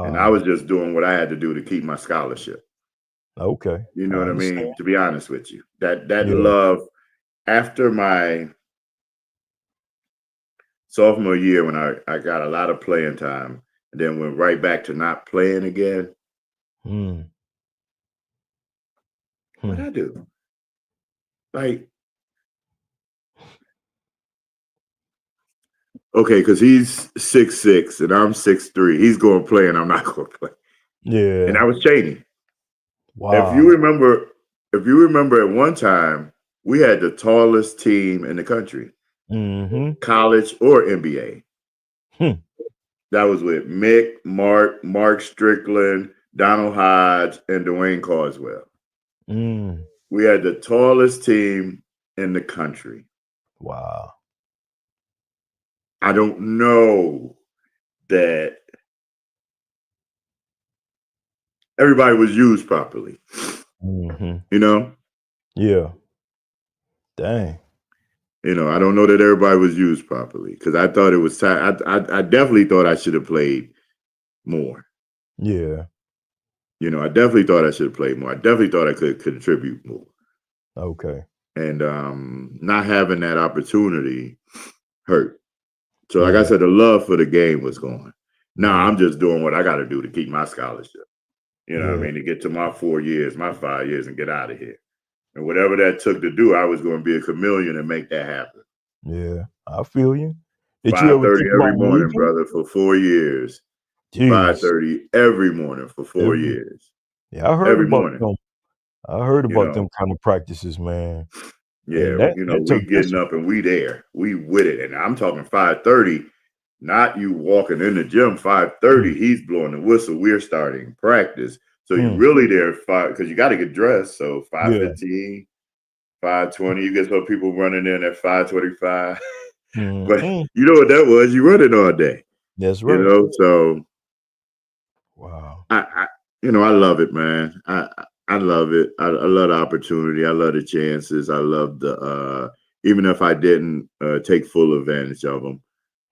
And I Wow. was just doing what I had to do to keep my scholarship. Okay. You I know what I understand. mean? To be honest with you, that Yeah. love after my sophomore year when I got a lot of playing time and then went right back to not playing again. What'd I do? Like, okay, because he's 6'6" and I'm 6'3". He's going to play and I'm not going to play. And Yeah. I was Cheney. If Wow. you remember at one time, we had the tallest team in the country, college or NBA. That was with Mick, Mark Strickland, Donald Hodge, and Dwayne Carswell. We had the tallest team in the country. Wow. I don't know that everybody was used properly. You know? Yeah. Dang. You know, I don't know that everybody was used properly because I thought it was time. I definitely thought I should have played more. Yeah. You know, I definitely thought I should have played more. I definitely thought I could contribute more. Okay. And not having that opportunity hurt. So, like I Yeah. said, the love for the game was gone. Now Yeah. I'm just doing what I got to do to keep my scholarship. You know what I Yeah. mean? To get to my 4 years, my 5 years, and get out of here. And whatever that took to do, I was going to be a chameleon and make that happen. Yeah. I feel you. Did you ever 5:30 think every about morning, leaving? brother, for 4 years. Jeez. 5:30 every morning for 4 Every years. Yeah, I heard Every about morning, them. I heard you about know. them kind of practices, man. Yeah, And that you know, that we took getting up and we there. We with it. And I'm talking 5:30, not you walking in the gym. 5:30, he's blowing the whistle. We're starting practice. So you really there at 5 because you got to get dressed. So Yeah. 5:15, 5:20, you get some people running in at 5:25. But you know what that was? You running all day. That's You right. know, so Wow. I I love it, man. I love it. I love the opportunity. I love the chances. I love the even if I didn't take full advantage of them.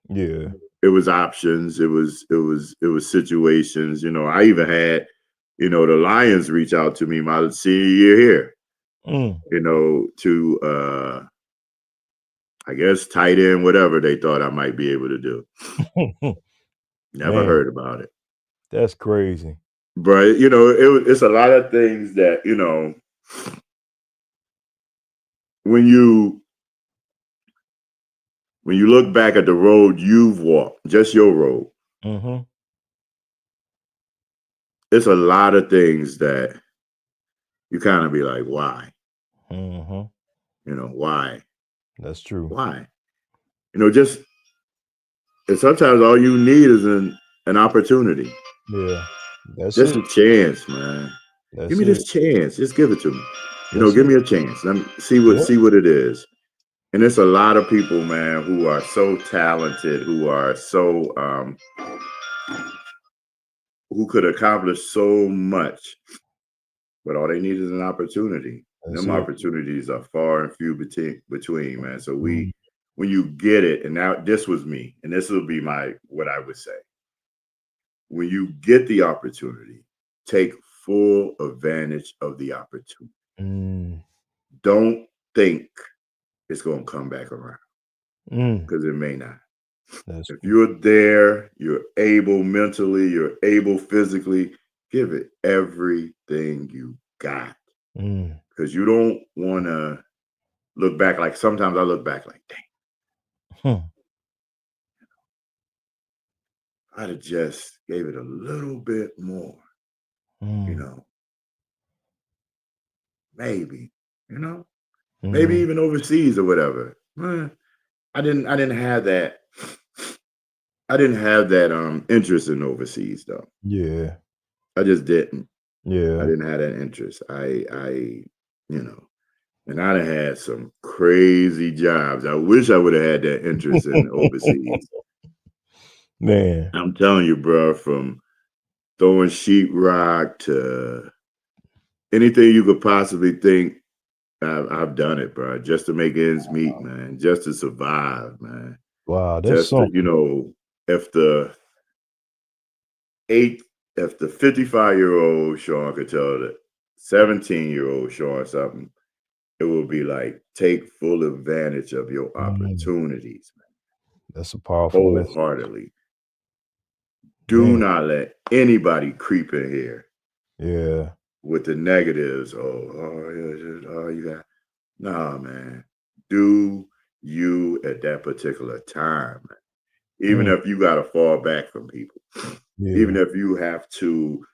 Yeah. It was options. It was situations. You know, I even had, you know, the Lions reach out to me my senior year here. You know, to I guess tight end, whatever they thought I might be able to do. Never Man, heard about it. that's crazy. But you know, it's a lot of things that, you know, when you look back at the road you've walked, just your road, it's a lot of things that you kind of be like, why? You know, why? That's true. Why? You know, just and sometimes all you need is an opportunity. Yeah. That's Just it. a chance, man. Give That's me it. this chance. Just give it to me. You know, That's give it. me a chance. Let me see Yep. what it is. And there's a lot of people, man, who are so talented, who are so who could accomplish so much, but all they need is an opportunity. And That's them it. opportunities are far and few between, man. So when you get it, and now this was me, and this will be what I would say. When you get the opportunity, take full advantage of the opportunity. Don't think it's going to come back around because it may not. That's If you're there, you're able mentally, you're able physically, give it everything you got. Because you don't want to look back. Like sometimes I look back like, dang. I'd have just gave it a little bit more, you know, maybe, you know, maybe even overseas or whatever. I didn't have that. I didn't have that interest in overseas though. Yeah. I just didn't. I Yeah. didn't have that interest. You know, and I'd have had some crazy jobs. I wish I would have had that interest in overseas. Man. I'm telling you, bro, from throwing sheetrock to anything you could possibly think, I've done it, bro, just to make ends meet, man, just to survive, man. Wow, that's Just to, you something. know, if the 55-year-old Shoun could tell the 17-year-old Shoun something, it will be like, take full advantage of your opportunities, man. That's a powerful message. Wholeheartedly. Do Man. not let anybody creep in here Yeah. with the negatives. You got, nah, man. Do you at that particular time, man. Even if you got to fall back from people, even Yeah. if you have to,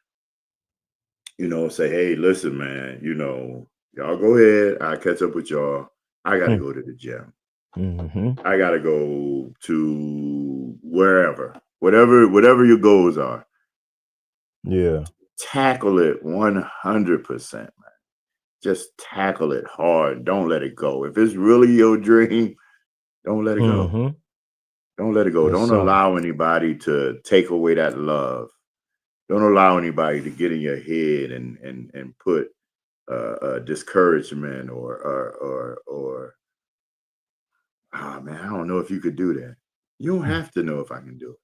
you know, say, hey, listen, man, you know, y'all go ahead. I'll catch up with y'all. I got to go to the gym. I got to go to whatever your goals are. Yeah. Tackle it 100%, man. Just tackle it hard. Don't let it go. If it's really your dream, don't let it go. Don't let it go. That's Don't something. allow anybody to take away that love. Don't allow anybody to get in your head and put discouragement or oh man, I don't know if you could do that. You don't have to know if I can do it.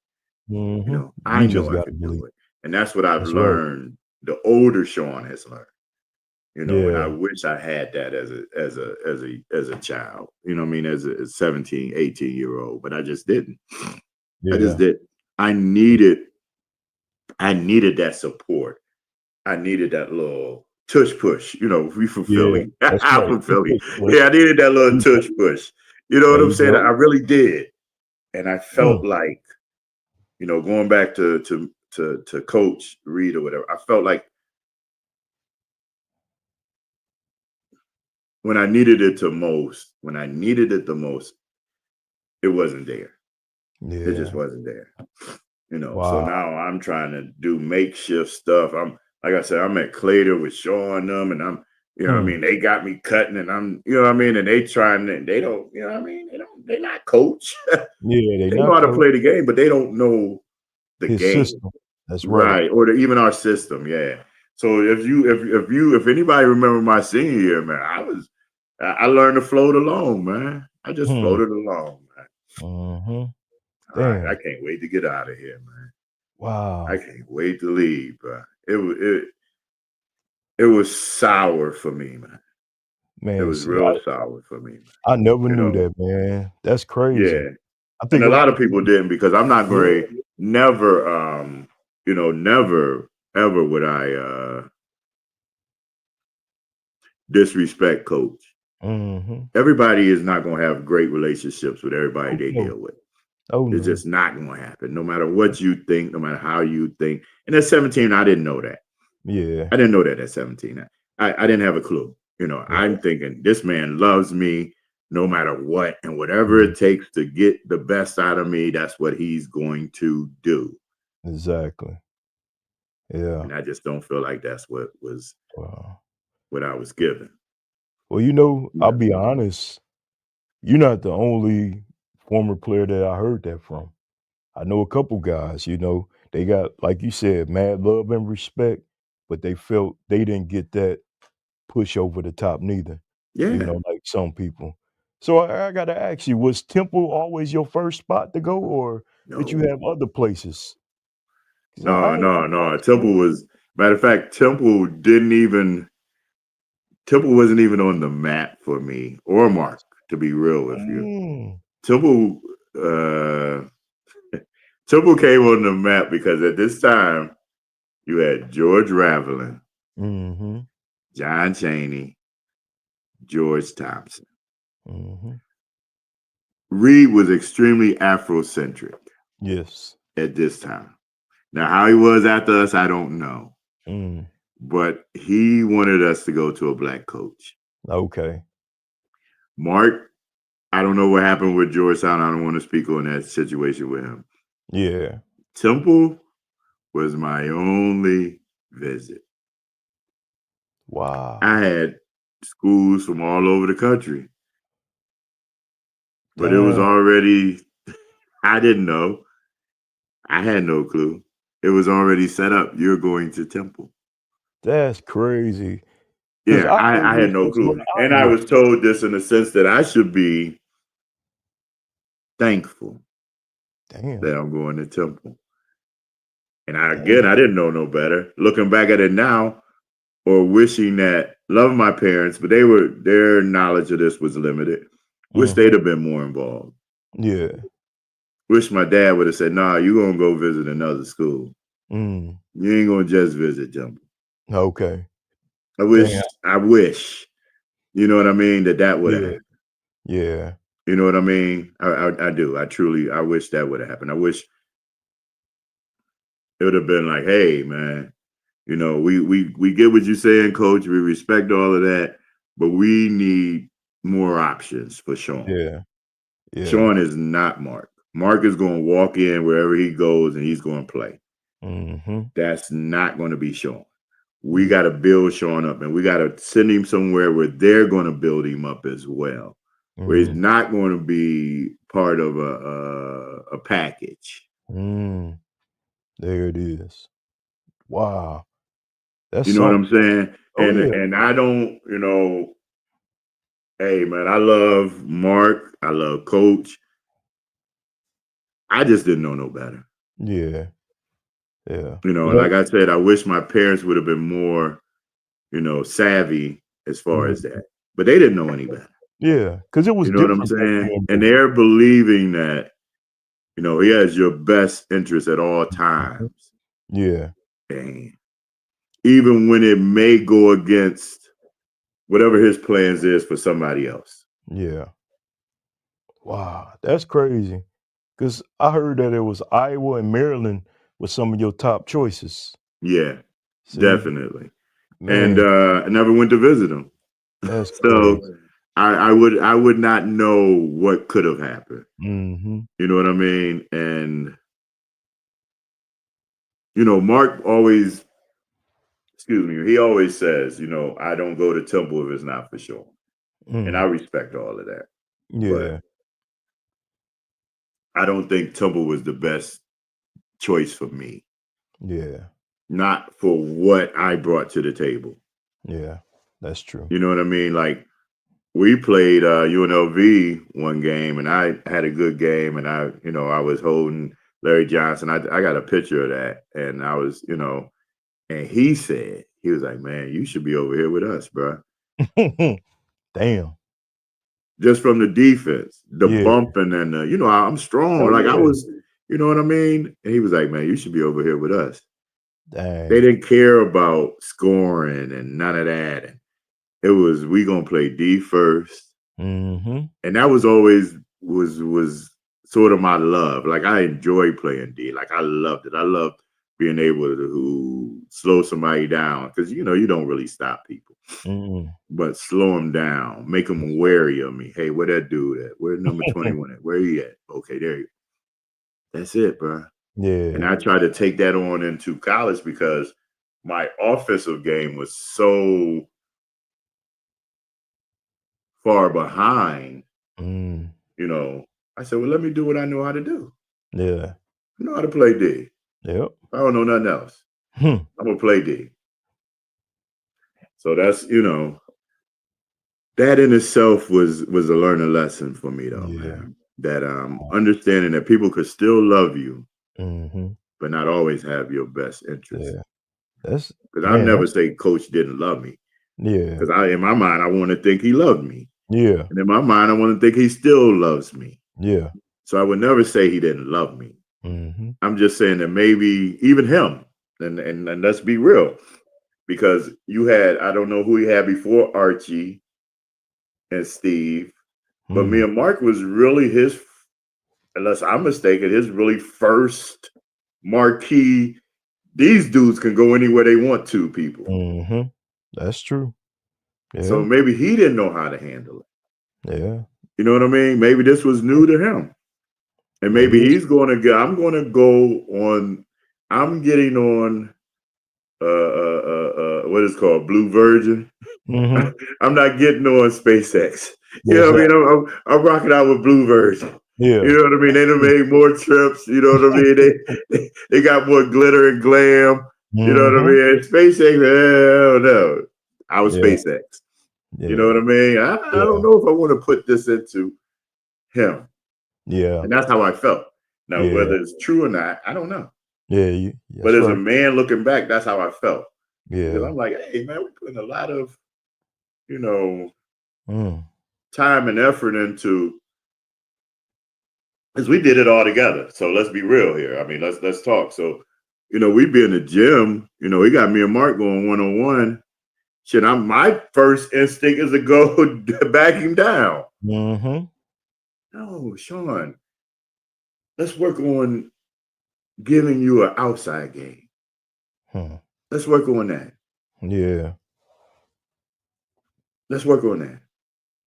You know, I You know just I got to could do believe. it. And that's what I've That's right. learned. The older Shoun has learned. You know, and I Yeah. wish I had that as a child, you know what I mean, as a 17, 18-year-old, but I just didn't. I just Yeah. did. I needed that support. I needed that little tush push, you know, we from Yeah. Philly. That's I'm right. from Philly. Yeah, I needed that little tush push. You know what There I'm you saying? go. I really did. And I felt like, you know, going back to Coach Reed or whatever, I felt like when I needed it the most, it wasn't there. It just Yeah. wasn't there. You know, so Wow. now I'm trying to do makeshift stuff. I'm like I said, I'm at Clater with showing them, and I'm, you know what I mean, they got me cutting, and I'm, you know what I mean, and they trying to, they don't, you know what I mean, they're not coach. Yeah, they They know not how to coach. play the game, but they don't know the His game. system. That's right. Right. Or even our system, yeah. So if anybody remember my senior year, man, I learned to float along, man. I just floated along, man. I Damn. can't wait to get out of here, man. I Wow. can't wait to leave, bro. It was sour for me, man. It Man, was see, real sour for me, man. I never You knew know, that, man. That's crazy. yeah. I And think a a lot lot of of people people. didn't, because I'm not Yeah. great. Never, never ever would I disrespect coach. Everybody is not going to have great relationships with everybody they No. deal with. Oh It's no. just not going to happen, no matter what you think, no matter how you think. And at 17, I didn't know that. Yeah. I didn't know that at 17. I didn't have a clue. You know, Yeah. I'm thinking this man loves me no matter what, and whatever it takes to get the best out of me, that's what he's going to do. Exactly. Yeah. And I just don't feel like that's what Wow. I was given. Well, you know, You I'll know? be honest. You're not the only former player that I heard that from. I know a couple guys, you know, they got, like you said, mad love and respect, but they felt they didn't get that push over the top neither, you Yeah. know, like some people. So I gotta ask you, was Temple always your first spot to go, or did you No. have other places? 'Cause I ain't No. watched him. Temple was, matter of fact, Temple wasn't even on the map for me or Mark, to be real with you. Mm. Temple Temple came on the map because at this time you had George Raveling, Mhm. John Chaney, George Thompson. Mhm. Reed was extremely Afrocentric. Yes. at this time. Now, how he was after us, I don't know. But he wanted us to go to a black coach. Okay. Mark, I don't know what happened with Georgetown. I don't want to speak on that situation with him. Yeah. Temple was my only visit. Wow. I had schools from all over the country. But it was already, I didn't know. I had no clue. It was already set up. You're going to Temple. That's crazy. Yeah, I had no clue. And I was told this in the sense that I should be thankful that I'm going to Temple. And I didn't know no better. Looking back at it now, or wishing that, loving my parents, but their knowledge of this was limited. Wish they'd have been more involved. Yeah. Wish my dad would have said, nah, you're going to go visit another school. You ain't going to just visit Temple. Okay. I wish, you know what I mean, that would have happened. Yeah. You know what I mean? I do. I wish that would have happened. I wish it would have been like, hey, man, you know, we get what you're saying, coach. We respect all of that, but we need more options for Shoun. Yeah. Shoun is not Mark. Mark is going to walk in wherever he goes and he's going to play. That's not going to be Shoun. We got to build Shoun up, and we got to send him somewhere where they're going to build him up as well, where he's not going to be part of a package. There it is. Wow. That's you know what I'm saying? Oh, And I don't, you know, hey man, I love Mark, I love Coach. I just didn't know no better. Yeah. Yeah. You know, like I said, I wish my parents would have been more, you know, savvy as far as that. But they didn't know any better. Yeah, because it was You know what I'm saying? And they're believing that, you know, he has your best interest at all times. Yeah. And even when it may go against whatever his plans is for somebody else. Yeah. Wow, that's crazy. Because I heard that it was Iowa and Maryland with some of your top choices. Yeah, definitely. Man. And I never went to visit him. That's so crazy. I would not know what could have happened. You know what I mean? And you know, Mark always, he always says, you know, I don't go to Temple if it's not for Shoun. And I respect all of that. Yeah. But I don't think Temple was the best choice for me. Yeah. Not for what I brought to the table. Yeah, that's true. You know what I mean? Like, we played UNLV one game, and I had a good game, and I was holding Larry Johnson. I got a picture of that, and I was, you know, and he was like, man, you should be over here with us, bro. Damn. Just from the defense, the bumping and the, you know, I'm strong. I was, you know what I mean? And he was like, man, you should be over here with us. Dang. They didn't care about scoring and none of that. And it was, we gonna play D first. And that was always was sort of my love. Like, I enjoy playing D. Like, I loved it. I loved being able to slow somebody down, because you know you don't really stop people, but slow them down, make them wary of me. Hey, where that dude at? Where number 21 at? Where he at? Okay, there you go. That's it, bro. Yeah. And I tried to take that on into college because my offensive game was so far behind. You know, I said, well, let me do what I know how to do. Yeah. I know how to play D. Yep. I don't know nothing else. I'm gonna play D. So that's, you know, that in itself was a learning lesson for me, though, man. That understanding that people could still love you, but not always have your best interest. Yeah. That's because I'll never say Coach didn't love me. Yeah. Because in my mind, I want to think he loved me. Yeah. And in my mind, I want to think he still loves me. Yeah. So I would never say he didn't love me. I'm just saying that maybe even him, and let's be real, because you had, I don't know who he had before Archie and Steve, but me and Mark was really his, unless I'm mistaken, his really first marquee. These dudes can go anywhere they want to, people. Mm-hmm. That's true. Yeah. So maybe he didn't know how to handle it. Yeah. You know what I mean? Maybe this was new to him. And maybe he's going to go. I'm going to go on. I'm getting on what is called Blue Virgin. Mm-hmm. I'm not getting on SpaceX. You know what I mean? I'm rocking out with Blue Virgin. Yeah. You know what I mean? They done made more trips. You know what I mean? They got more glitter and glam. You know what I mean? And SpaceX, hell no. I was SpaceX. You know what I mean? I don't know if I want to put this into him. Yeah. And that's how I felt. Now, whether it's true or not, I don't know. Yeah. But as a man looking back, that's how I felt. Yeah. Because I'm like, hey, man, we're putting a lot of, time and effort into, because we did it all together. So let's be real here. I mean, let's talk. So, we be in the gym, he got me and Mark going one-on-one. Shit, my first instinct is to go back him down. Mm-hmm. No, Shoun, let's work on giving you an outside game. Let's work on that. Yeah. Let's work on that.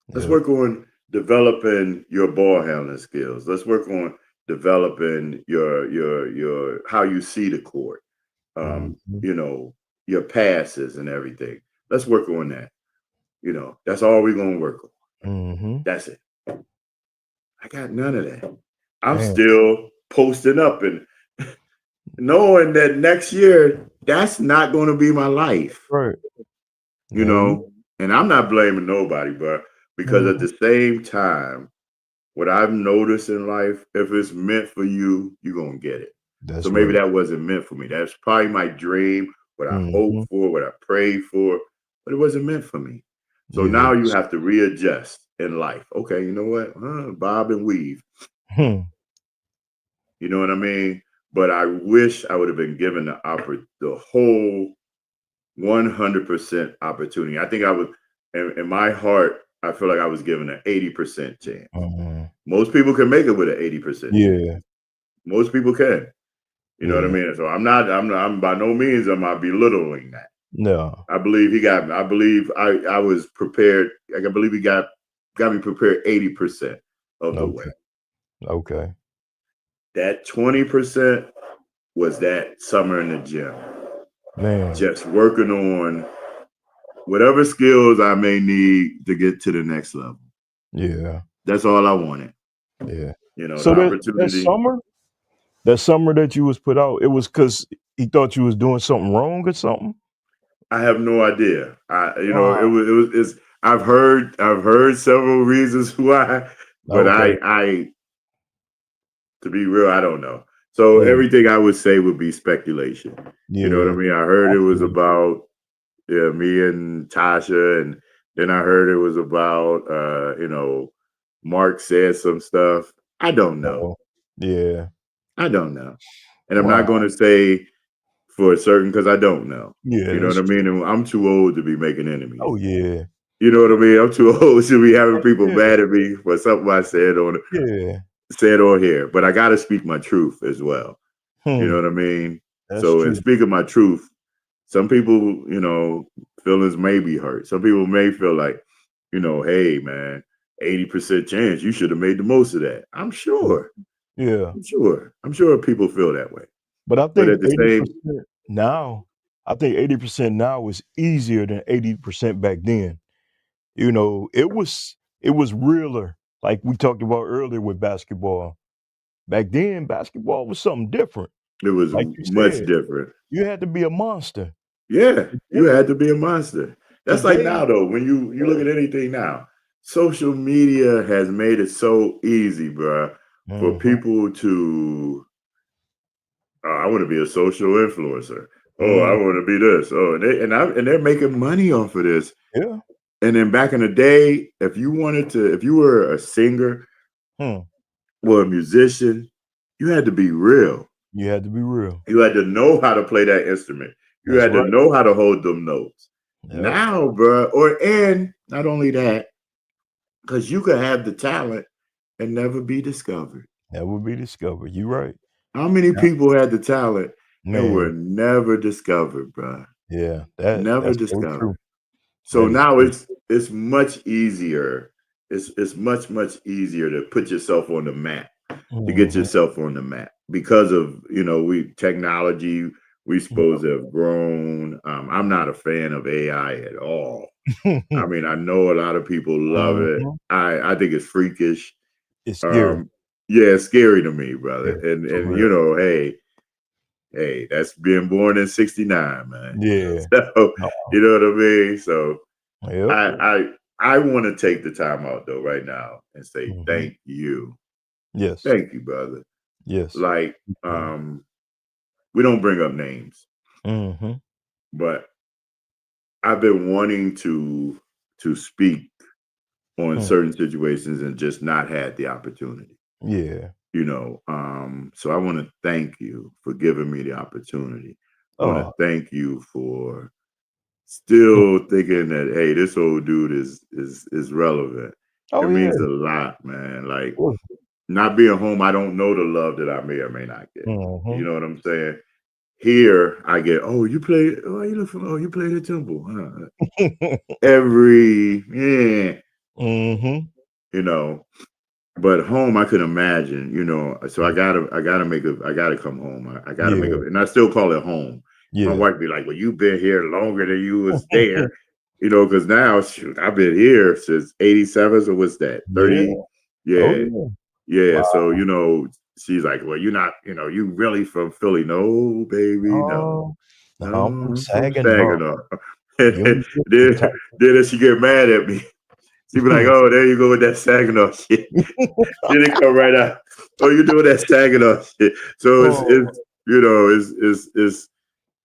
Let's work on developing your ball handling skills. Let's work on developing your how you see the court. Your passes and everything. Let's work on that. That's all we're gonna work on. Mm-hmm. That's it. I got none of that. I'm still posting up and knowing that next year that's not going to be my life. Right. And I'm not blaming nobody, but because at the same time, what I've noticed in life, if it's meant for you, you're going to get it. So maybe that wasn't meant for me. That's probably my dream, what I hoped for, what I prayed for, but it wasn't meant for me. So now you have to readjust in life. Okay, you know what? Bob and weave. You know what I mean? But I wish I would have been given the whole 100% opportunity. I think I was, in my heart, I feel like I was given an 80% chance. Most people can make it with an 80%. Yeah. Most people can. You know what I mean? So I'm by no means am I belittling that. No. I believe I was prepared. I believe he got me prepared 80% of the way. Okay. That 20% was that summer in the gym. Man. Just working on whatever skills I may need to get to the next level. Yeah. That's all I wanted. Yeah. So the opportunity. That summer that you was put out, it was because he thought you was doing something wrong or something? I have no idea. I've heard several reasons why, but I to be real, I don't know. So everything I would say would be speculation. You know what I mean? I heard it was about me and Tasha, and then I heard it was about Mark said some stuff. I don't know. Yeah. I don't know. And I'm not going to say for certain because I don't know. Yeah. You know what I mean? And I'm too old to be making enemies. Oh, yeah. You know what I mean? I'm too old to be having people mad at me for something I said on here. But I got to speak my truth as well. You know what I mean? In speaking my truth, some people, feelings may be hurt. Some people may feel like, hey, man, 80% chance, you should have made the most of that. I'm sure. Yeah. I'm sure people feel that way. But I think 80% now, I think 80% now is easier than 80% back then. It was realer, like we talked about earlier with basketball. Back then, basketball was something different. It was like much different. You had to be a monster. Yeah, you had to be a monster. That's like now, though, when you look at anything now, social media has made it so easy, bro, for people to, I want to be a social influencer. Oh, I want to be this. Oh, and they're making money off of this. Yeah. And then back in the day, if you were a singer or a musician, you had to be real. You had to be real. You had to know how to play that instrument. You had to know how to hold them notes. Yep. Now, bro, and not only that, because you could have the talent and never be discovered. Never be discovered. You're right. How many people had the talent and were Man, never discovered, bro? yeah, Never that's so true. discovered. So That is now true. it's much easier. It's much easier to put yourself on the map, to get Mhm. yourself on the map because of we technology. We supposed to have grown. I'm not a fan of AI at all. I mean, I know a lot of people love it. Mhm. I think it's freakish. It's scary. Yeah, it's scary to me, brother. Yeah, for And real. hey, that's being born in '69, man. Yeah. So Uh-uh. you know what I mean. So Yep. I want to take the time out though right now and say Mhm. thank you. Yes. Thank you, brother. Yes. Like, Yeah. we don't bring up names, Mhm. but I've been wanting to speak on Mm. certain situations and just not had the opportunity. Yeah. So I want to thank you for giving me the opportunity. I want to Oh. thank you for Mm. still thinking that, hey, this old dude is relevant. It Oh, yeah. means a lot, man. Like, Cool. not being home, I don't know the love that I may or may not get. You Mhm. know what I'm saying? Here, I get, oh, you played, oh, you look from, oh, you played at Temple, huh? Yeah, Mhm. you know. But home, I could imagine. So I gotta come home. I gotta make Yeah. a, and I still call it home. My Yeah. wife be like, "Well, you've been here longer than you was there," because now, shoot, I've been here since '87. So what's that? Yeah. 30? Oh, Yeah, yeah. yeah. Wow. So she's like, "Well, you're not, you really from Philly? No, baby, no, Oh, no, no, I'm from I'm from Saginaw. Saginaw." Give me And the then, then she get mad at me. She be like, type. "Oh, there you go with that Saginaw shit." Then it come right out. Oh, you doing that Saginaw shit. So Oh, it's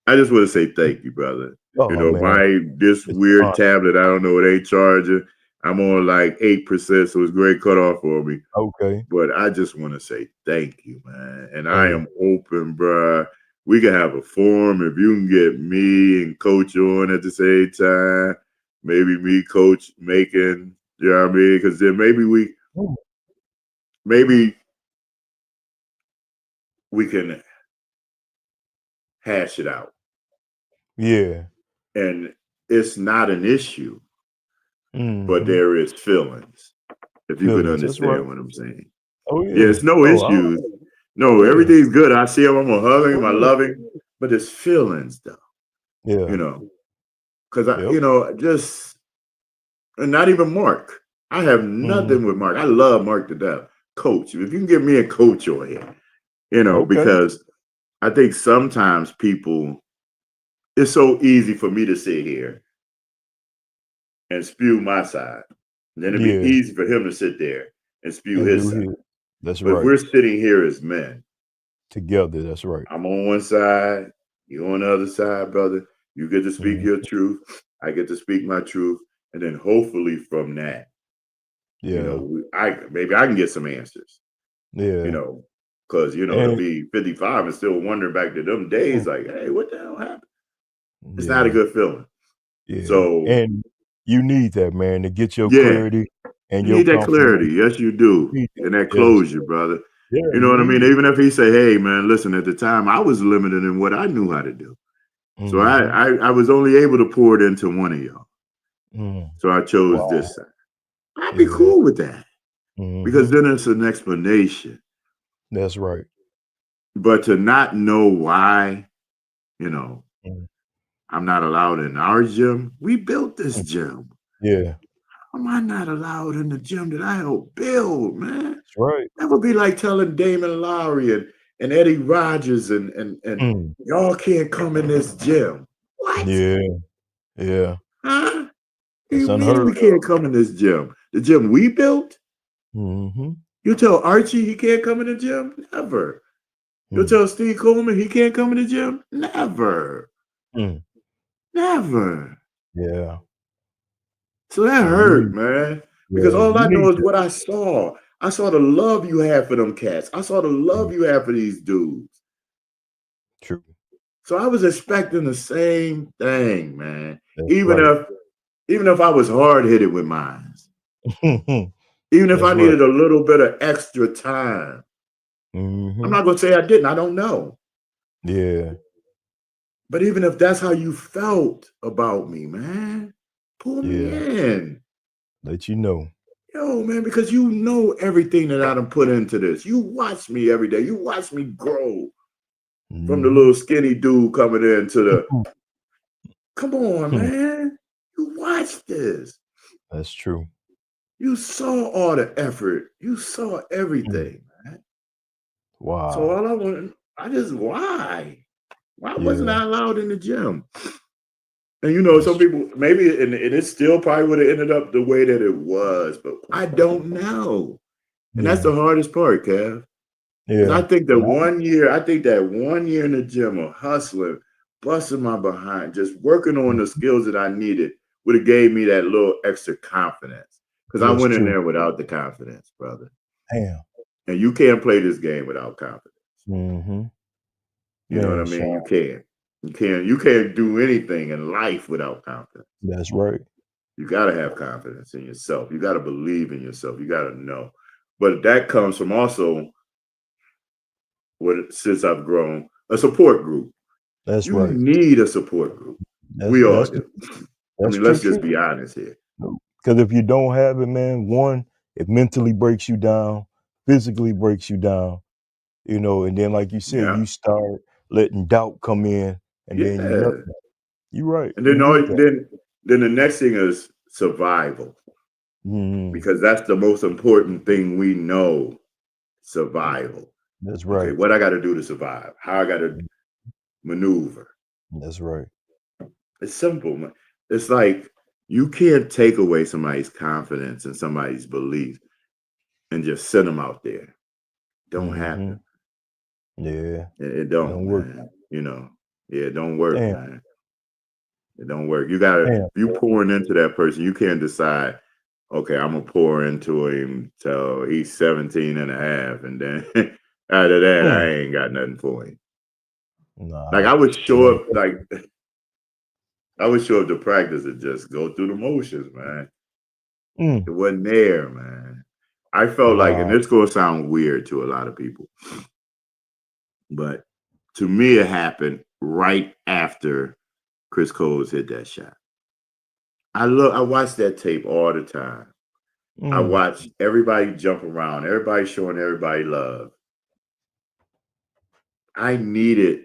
I just want to say thank you, brother. oh, man. This It's an weird honor. tablet, I don't know what they charging. I'm on like 8%, so it's great cutoff for me. Okay. But I just want to say thank you, man. And I Hey. am open, bruh. We can have a forum if you can get me and coach on at the same time. Maybe me, coach, making, you know what I mean? Because then Mm. maybe we can hash it out. Yeah. And it's not an issue, but Mhm. there is feelings, if you can Feelings. That's right. understand what I'm saying. Oh, Yeah, yeah. it's no Oh, issues. No, yeah. everything's good. I see him, I'm gonna hug Oh, him, I yeah. love him, but it's feelings though, you Yeah. know, because Yep. just and not even Mark. I have Mhm. nothing with Mark. I love Mark to death. Coach, if you can get me a coach on here, Okay. because I think sometimes it's so easy for me to sit here and spew my side. And then it'd be Yeah. easy for him to sit there and spew And his do side. his. That's But if right. we're sitting here as men, Together. That's right. I'm on one side, you on the other side, brother. You get to speak Mhm. your truth. I get to speak my truth. And then hopefully from that, Yeah. maybe I can get some answers, you Yeah. know, because, to And be 55 and still wondering back to them mm, days, like, hey, what the hell happened? It's not a yeah. good feeling. Yeah. So, And you need that, man, to get your yeah, clarity and you your need that clarity. confirmation. Yes, you You do. need And that. that Yes. closure, brother. Yeah, You know you what I mean? need it. Even if he say, hey, man, listen, at the time I was limited in what I knew how to do. So Mhm. I was only able to pour it into one of y'all. Mm. So I chose Wow. this side. I'd be Yeah. cool with that because Mhm. then it's an explanation. That's right. But to not know why, you know, Mm. I'm not allowed in our gym. We built this Mm. gym. Yeah. How am I not allowed in the gym that I helped build, man? That's right. That would be like telling Damon Lowry and Eddie Rogers and Mm. y'all can't come in this gym. What? Yeah. Yeah. Huh? What do That's you mean unheard we of. can't come in this gym? The gym we built? Mhm. You tell Archie he can't come in the gym? Never. You'll Mm. tell Steve Coleman he can't come in the gym? Never. Mm. Never. Yeah. So that And you hurt, need man. Because yeah, all you I know need is that. what I saw. I saw the love you had for them cats. I saw the Mm. love you had for these dudes. True. So I was expecting the same thing, man. That's Even right. if even if I was hard headed with mine, even if I That's right. needed a little bit of extra time, I'm not gonna say I didn't. I don't know. Yeah. But even if that's how you felt about me, man, pull me in. Let you know. Yo, man, because you know everything that I done put into this. You watch me every day. You watch me grow from the little skinny dude coming into the. Come on, man. You watch this. That's true. You saw all the effort. You saw everything, man. Wow. So all I want, why? Why wasn't I allowed in the gym? And you know, some people maybe, and it still probably would have ended up the way that it was, but I don't know. And that's the hardest part, Kev. Because I think that 1 year, in the gym of hustling, busting my behind, just working on the skills that I needed would have gave me that little extra confidence. Because I went in there without the confidence, brother. Damn. And you can't play this game without confidence. Mm-hmm. You know what I mean? You can't. You can't do anything in life without confidence. That's right. You got to have confidence in yourself. You got to believe in yourself. You got to know. But that comes from also, since I've grown, a support group. That's you right. need a support group. We all do. I mean, let's just be honest here. Because if you don't have it, man, one, it mentally breaks you down, physically breaks you down, you know, and then like you said, you start letting doubt come in, and then you're right. And then then the next thing is survival. Because that's the most important thing we know. Survival. That's right. Okay, what I got to do to survive, how I got to maneuver. That's right. It's simple, man. It's like you can't take away somebody's confidence and somebody's belief and just send them out there. Don't happen. Yeah. It don't work. Man. You know, it don't work, man. It don't work. You gotta, if you pouring into that person, you can't decide, okay, I'm gonna pour into him till he's 17 and a half, and then after that, I ain't got nothing for him. Nah, like I would show up, to practice and just go through the motions, man. It wasn't there, man. I felt like, and it's gonna sound weird to a lot of people, but to me, it happened right after Chris Coles hit that shot. I watch that tape all the time. I watch everybody jump around, everybody showing everybody love. I needed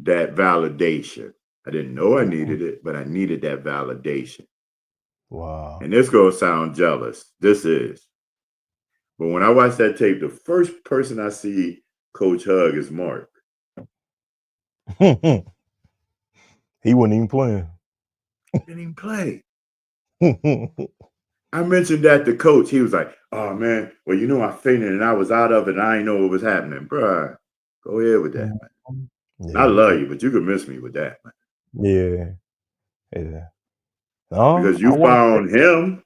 that validation. I didn't know I needed it, but I needed that validation. Wow. And this gonna sound jealous. This is. But when I watch that tape, the first person I see Coach hug is Mark. He wasn't even playing. Didn't even play. I mentioned that to Coach. He was like, "Oh man, well, you know, I fainted and I was out of it. And I didn't know what was happening, bruh. Go ahead with that, man. Yeah. I love you, but you can miss me with that, man. Yeah. Because you found him.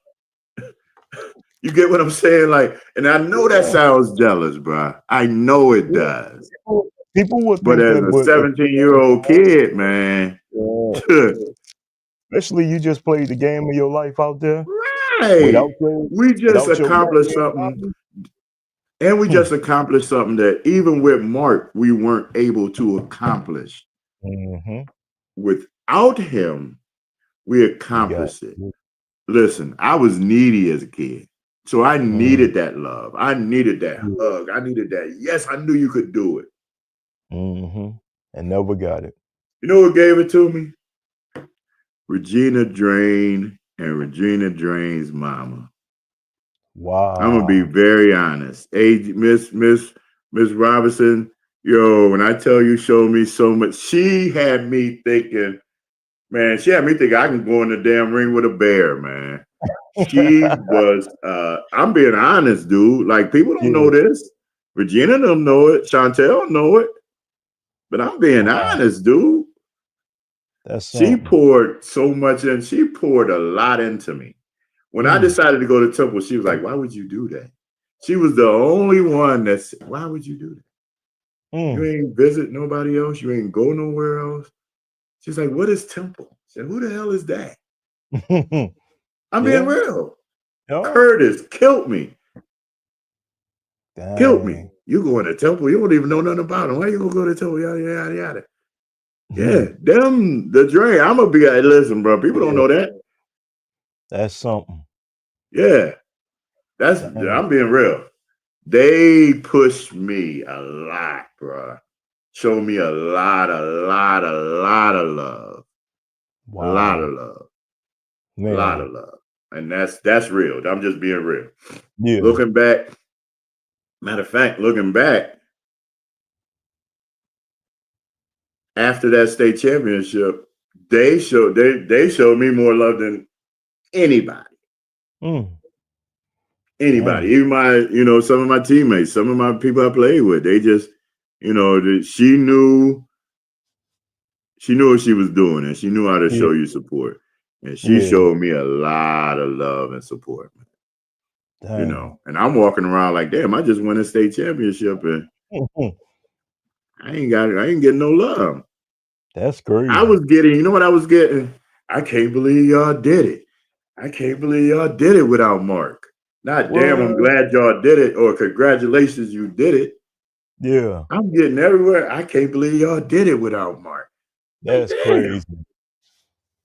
You get what I'm saying? Like, and I know that sounds jealous, bruh. I know it does. People would think but as that, a 17-year-old kid, man. Especially you just played the game of your life out there. Right. We just accomplished something. And we just accomplished something that even with Mark, we weren't able to accomplish. Without him, we accomplished it. Listen, I was needy as a kid. So I needed that love. I needed that hug. I needed that. Yes, I knew you could do it. And never got it. You know what gave it to me? Regina Drain and Regina Drain's mama. Wow. I'm gonna be very honest. Miss Robinson, yo, when I tell you, showed me so much, she had me thinking, man, I can go in the damn ring with a bear, man. She was, I'm being honest, dude. Like, people don't know this. Regina don't know it. Chantel don't know it. But I'm being honest, dude. She poured so much in. She poured a lot into me. When I decided to go to Temple, she was like, why would you do that? She was the only one that said, why would you do that? You ain't visit nobody else. You ain't go nowhere else. She's like, what is Temple? I said, who the hell is that? I'm being real. Curtis killed me. Dang. Killed me. You going to Temple? You don't even know nothing about him. Why you gonna go to Temple? Yada yada yada. Yeah, them the Dre. I'm gonna be listen, bro. People don't know that. That's something. Yeah, I'm being real. They pushed me a lot, bro. Showed me a lot of love. Wow. A lot of love. Man. A lot of love. And that's real. I'm just being real. Yeah. Looking back, matter of fact, looking back, after that state championship, they showed me more love than anybody. Anybody, even my, some of my teammates, some of my people I played with, they just, she knew what she was doing, and she knew how to show you support, and she showed me a lot of love and support. Dang. And I'm walking around like, damn, I just won a state championship, and I ain't getting no love. That's crazy. I was getting, you know what I was getting? I can't believe y'all did it. I can't believe y'all did it without Mark. Not damn, I'm glad y'all did it, or congratulations, you did it. Yeah. I'm getting everywhere. I can't believe y'all did it without Mark. That's crazy.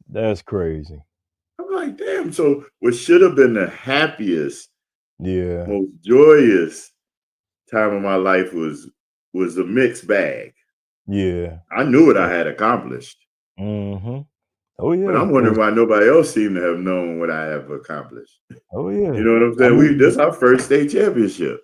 That's crazy. I'm like, damn. So what should have been the happiest, most joyous time of my life was a mixed bag. Yeah. I knew what I had accomplished. Mm-hmm. Oh yeah. But I'm wondering why nobody else seemed to have known what I have accomplished. Oh yeah. You know what I'm saying? This is our first state championship.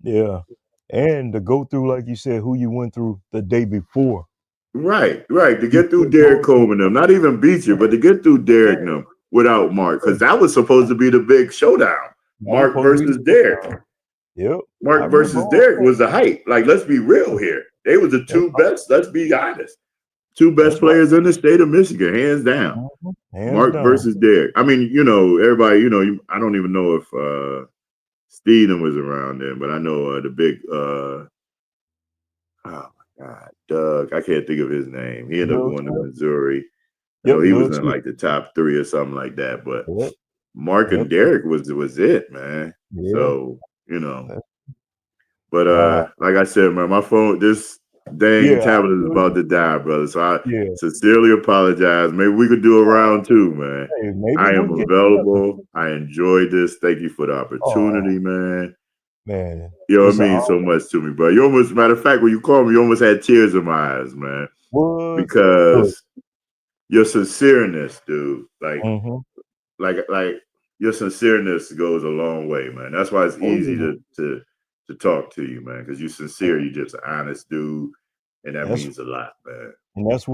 Yeah. And to go through, like you said, who you went through the day before. Right. To get through Derek Coleman them, not even Beecher, but to get through Derek them without Mark, because that was supposed to be the big showdown. Mark versus Derek. Yep. Mark versus Derek was the hype. Like, let's be real here. They were the two best, let's be honest. Two best players in the state of Michigan, hands down. Mark versus Derek. I mean, everybody, I don't even know if Steven was around then, but I know the big oh my God, Doug. I can't think of his name. He ended up going to Missouri. He was in like the top 3 or something like that. But Mark and Derek was it, man. So, But like I said, man, my phone, this dang tablet is about to die, brother. So I sincerely apologize. Maybe we could do a round 2, man. I am available. I enjoyed this. Thank you for the opportunity, man. Man, it means so much to me, bro. You almost, matter of fact, when you called me, you almost had tears in my eyes, man. Because your sincereness, dude, like your sincereness goes a long way, man. That's why it's easy to talk to you, man, because you're sincere. You're just an honest dude, and that means a lot, man. And that's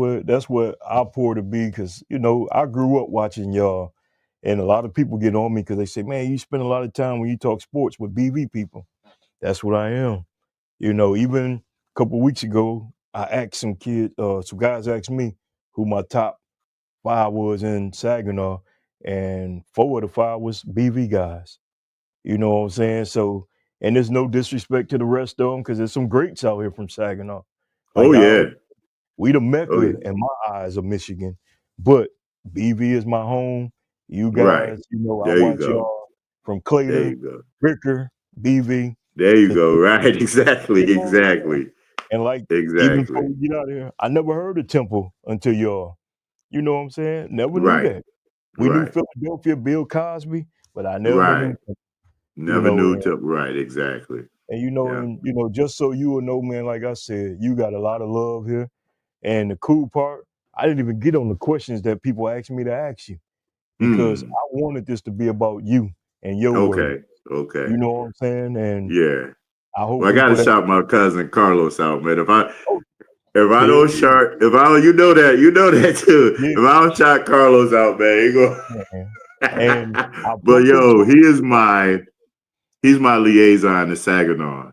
what I pour to be, because I grew up watching y'all, and a lot of people get on me because they say, man, you spend a lot of time when you talk sports with BV people. That's what I am. Even a couple of weeks ago, I asked some guys asked me who my top 5 was in Saginaw, and 4 of the 5 was BV guys. You know what I'm saying? So, and there's no disrespect to the rest of them, because there's some greats out here from Saginaw. We the Mecca in my eyes of Michigan, but BV is my home. You guys, I watch y'all from Clayton, Ricker, BV. There you go. Right. Exactly. And like, even before we get out of here, I never heard of Temple until y'all. You know what I'm saying? Never knew that. We knew Philadelphia, Bill Cosby, but I never knew. Never knew Temple. Right. Exactly. And just so you will know, man, like I said, you got a lot of love here. And the cool part, I didn't even get on the questions that people asked me to ask you, because I wanted this to be about you and your work. Okay. You know what I'm saying? And I hope I gotta shout my cousin Carlos out, man. If I don't shout, you know that too. If I don't shout Carlos out, man, he go. But he's my liaison to Saginaw.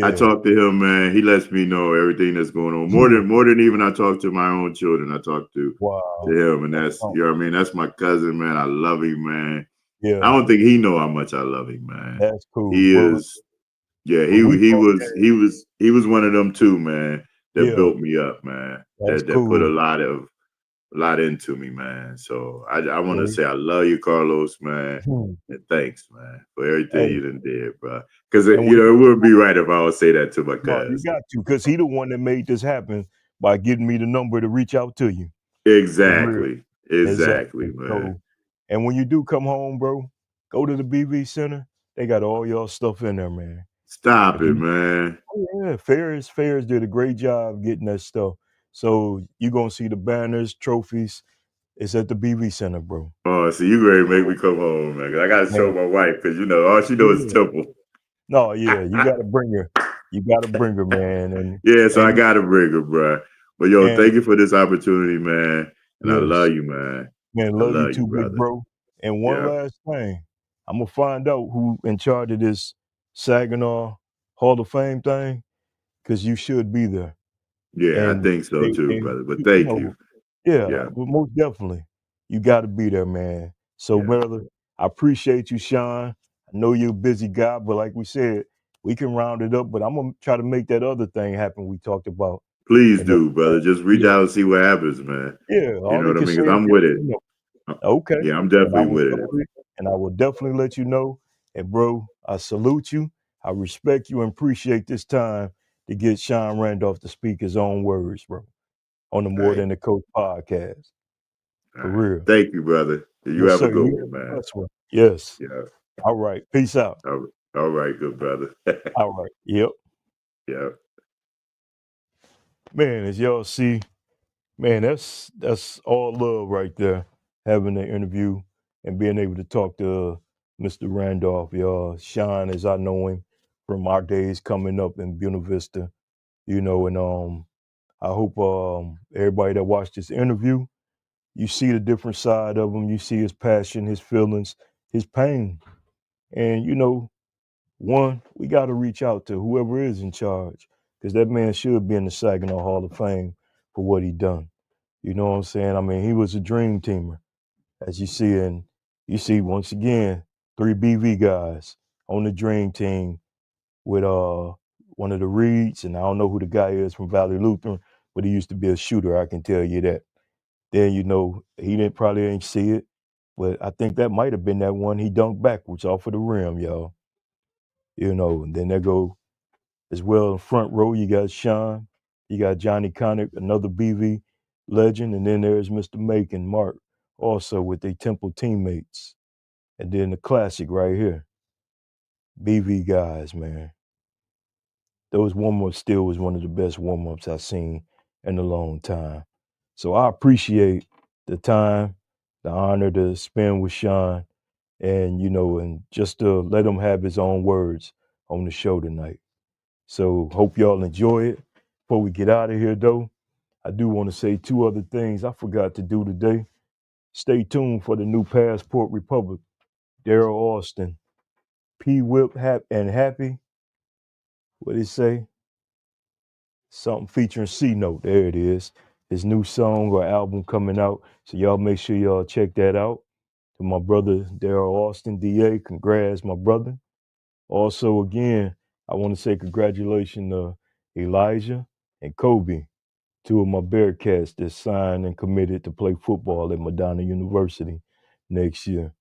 I talk to him, man. He lets me know everything that's going on. More than even I talk to my own children. I talk to him, and that's that's my cousin, man. I love him, man. I don't think he know how much I love him, man. That's cool. He is. Yeah, he was one of them too, man. That built me up, man. That put a lot into me, man. So I want to say I love you, Carlos, man, and thanks, man, for everything you done did, bro. Because And when it wouldn't be right if I would say that to my no, you cuz. got to, because he the one that made this happen by getting me the number to reach out to you. For real. Exactly, man. So, and when you do come home, bro, go to the BV Center. They got all y'all stuff in there, man. Stop it, man. Oh, yeah, Ferris did a great job getting that stuff. So you're gonna see the banners, trophies. It's at the BV Center, bro. Oh, so you ready to make me come home, man? 'Cause I gotta show Man, my wife because all she knows is yeah. Temple. No, yeah, you gotta bring her. You gotta bring her, man. Yeah, so I And gotta bring her, bro. But thank you for this opportunity, man. And I yes, love you, man. man, I love you love you, too, big brother. bro. And one Yeah. last thing, I'm gonna find out who in charge of this Saginaw Hall of Fame thing, because you should be there. Yeah, I And think so too, and brother. But you thank you. know, yeah, Yeah. well, most definitely, you got to be there, man. So, Yeah. brother, I appreciate you, Shoun. I know you're a busy guy, but like we said, we can round it up. But I'm gonna try to make that other thing happen we talked about. Please And do, brother. Just reach yeah, out and see what happens, man. yeah, You all know they what I can mean? say Because is I'm just with let it. me know. Okay, Yeah, I'm and definitely with it. I will definitely let you know. And bro, I salute you. I respect you and appreciate this time to get Shoun Randolph to speak his own words, bro, on the All More right. Than the Coach podcast. All For right. real. Thank you, brother. You Yes, have a sir. good You one, have a man. blessed one. Yes. Yeah. All right. Peace out. All right, good brother. All right. Yep. Yeah. Man, as y'all see, man, that's all love right there. Having an interview and being able to talk to Mr. Randolph, y'all. Shoun, as I know him from our days coming up in Buena Vista, and I hope everybody that watched this interview, you see the different side of him. You see his passion, his feelings, his pain. And one, we got to reach out to whoever is in charge, because that man should be in the Saginaw Hall of Fame for what he done. You know what I'm saying? I mean, he was a dream teamer, as you see, and you see once again 3 BV guys on the dream team with one of the Reeds, and I don't know who the guy is from Valley Lutheran, but he used to be a shooter. I can tell you that. Then he didn't probably ain't see it, but I think that might have been that one he dunked backwards off of the rim, y'all. And then there go as well in front row. You got Shoun, you got Johnny Connick, another BV legend, and then there's Mr. Macon Mark, also with their Temple teammates. And then the classic right here, BV guys, man. Those warm-ups still was one of the best warm-ups I've seen in a long time. So I appreciate the time, the honor to spend with Shoun, and just to let him have his own words on the show tonight. So hope y'all enjoy it. Before we get out of here, though, I do want to say 2 other things I forgot to do today. Stay tuned for the new Passport Republic. Daryl Austin, P. Whip and Happy. What did it say? Something featuring C Note. There it is. His new song or album coming out. So y'all make sure y'all check that out. To my brother Daryl Austin, DA, congrats, my brother. Also, again, I want to say congratulations to Elijah and Kobe, 2 of my Bearcats that signed and committed to play football at Madonna University next year.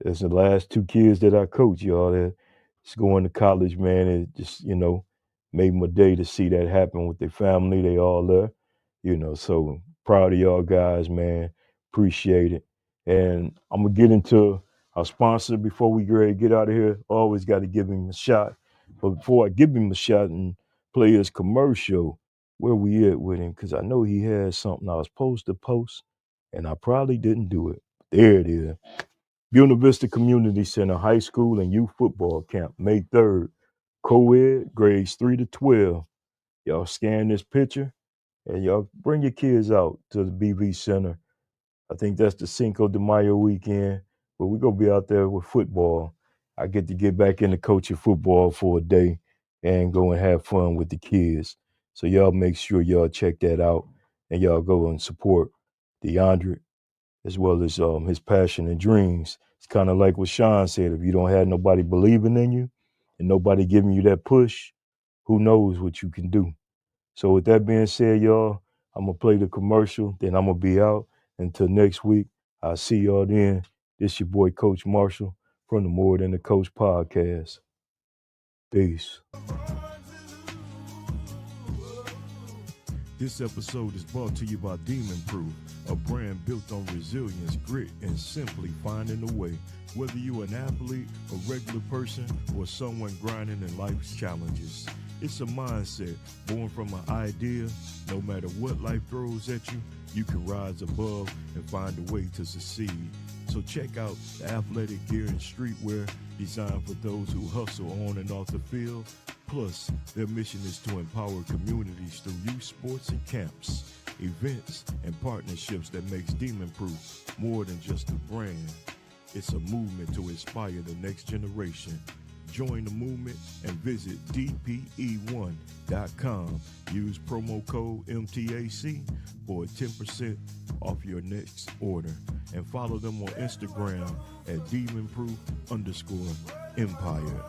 That's the last 2 kids that I coach, y'all. That's going to college, man. It just, made my day to see that happen with their family. They all there, So proud of y'all guys, man. Appreciate it. And I'm going to get into our sponsor before we get out of here. Always got to give him a shot. But before I give him a shot and play his commercial, where we at with him? Because I know he had something I was supposed to post, and I probably didn't do it. There it is. Buena Vista Community Center High School and Youth Football Camp, May 3rd. Co-ed, grades 3 to 12. Y'all scan this picture and y'all bring your kids out to the BV Center. I think that's the Cinco de Mayo weekend, but we're going to be out there with football. I get to get back into coaching football for a day and go and have fun with the kids. So y'all make sure y'all check that out and y'all go and support DeAndre as well as his passion and dreams. It's kind of like what Shoun said, if you don't have nobody believing in you and nobody giving you that push, who knows what you can do. So with that being said, y'all, I'm going to play the commercial, then I'm going to be out. Until next week, I'll see y'all then. This your boy, Coach Marshall, from the More Than the Coach podcast. Peace. This episode is brought to you by Demon Proof, a brand built on resilience, grit, and simply finding a way. Whether you're an athlete, a regular person, or someone grinding in life's challenges, it's a mindset born from an idea. No matter what life throws at you, you can rise above and find a way to succeed. So check out the athletic gear and streetwear designed for those who hustle on and off the field. Plus, their mission is to empower communities through youth sports and camps, events, and partnerships that makes Demon Proof more than just a brand. It's a movement to inspire the next generation. Join the movement and visit dpe1.com. Use promo code M.T.A.C. for a 10% off your next order. And follow them on Instagram at demonproof_empire.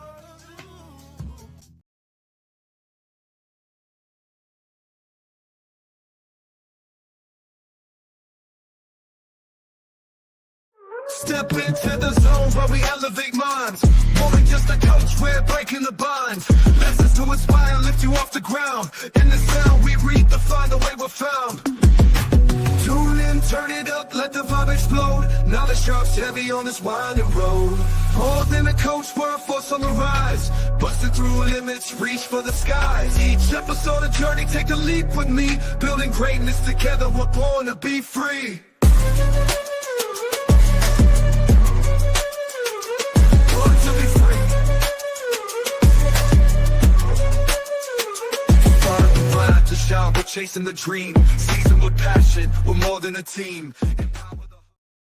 Step into the zone where we elevate minds. More than just a coach, we're breaking the bonds. Lessons to inspire and lift you off the ground. In the sound, we redefine the way we're found. Tune in, turn it up, let the vibe explode. Knowledge drops heavy on this winding road. More than a coach, we're a force on the rise. Busting through limits, reach for the skies. Each episode a journey, take a leap with me. Building greatness together, we're born to be free. Shoun, we're chasing the dream. Seasoned with passion, we're more than a team.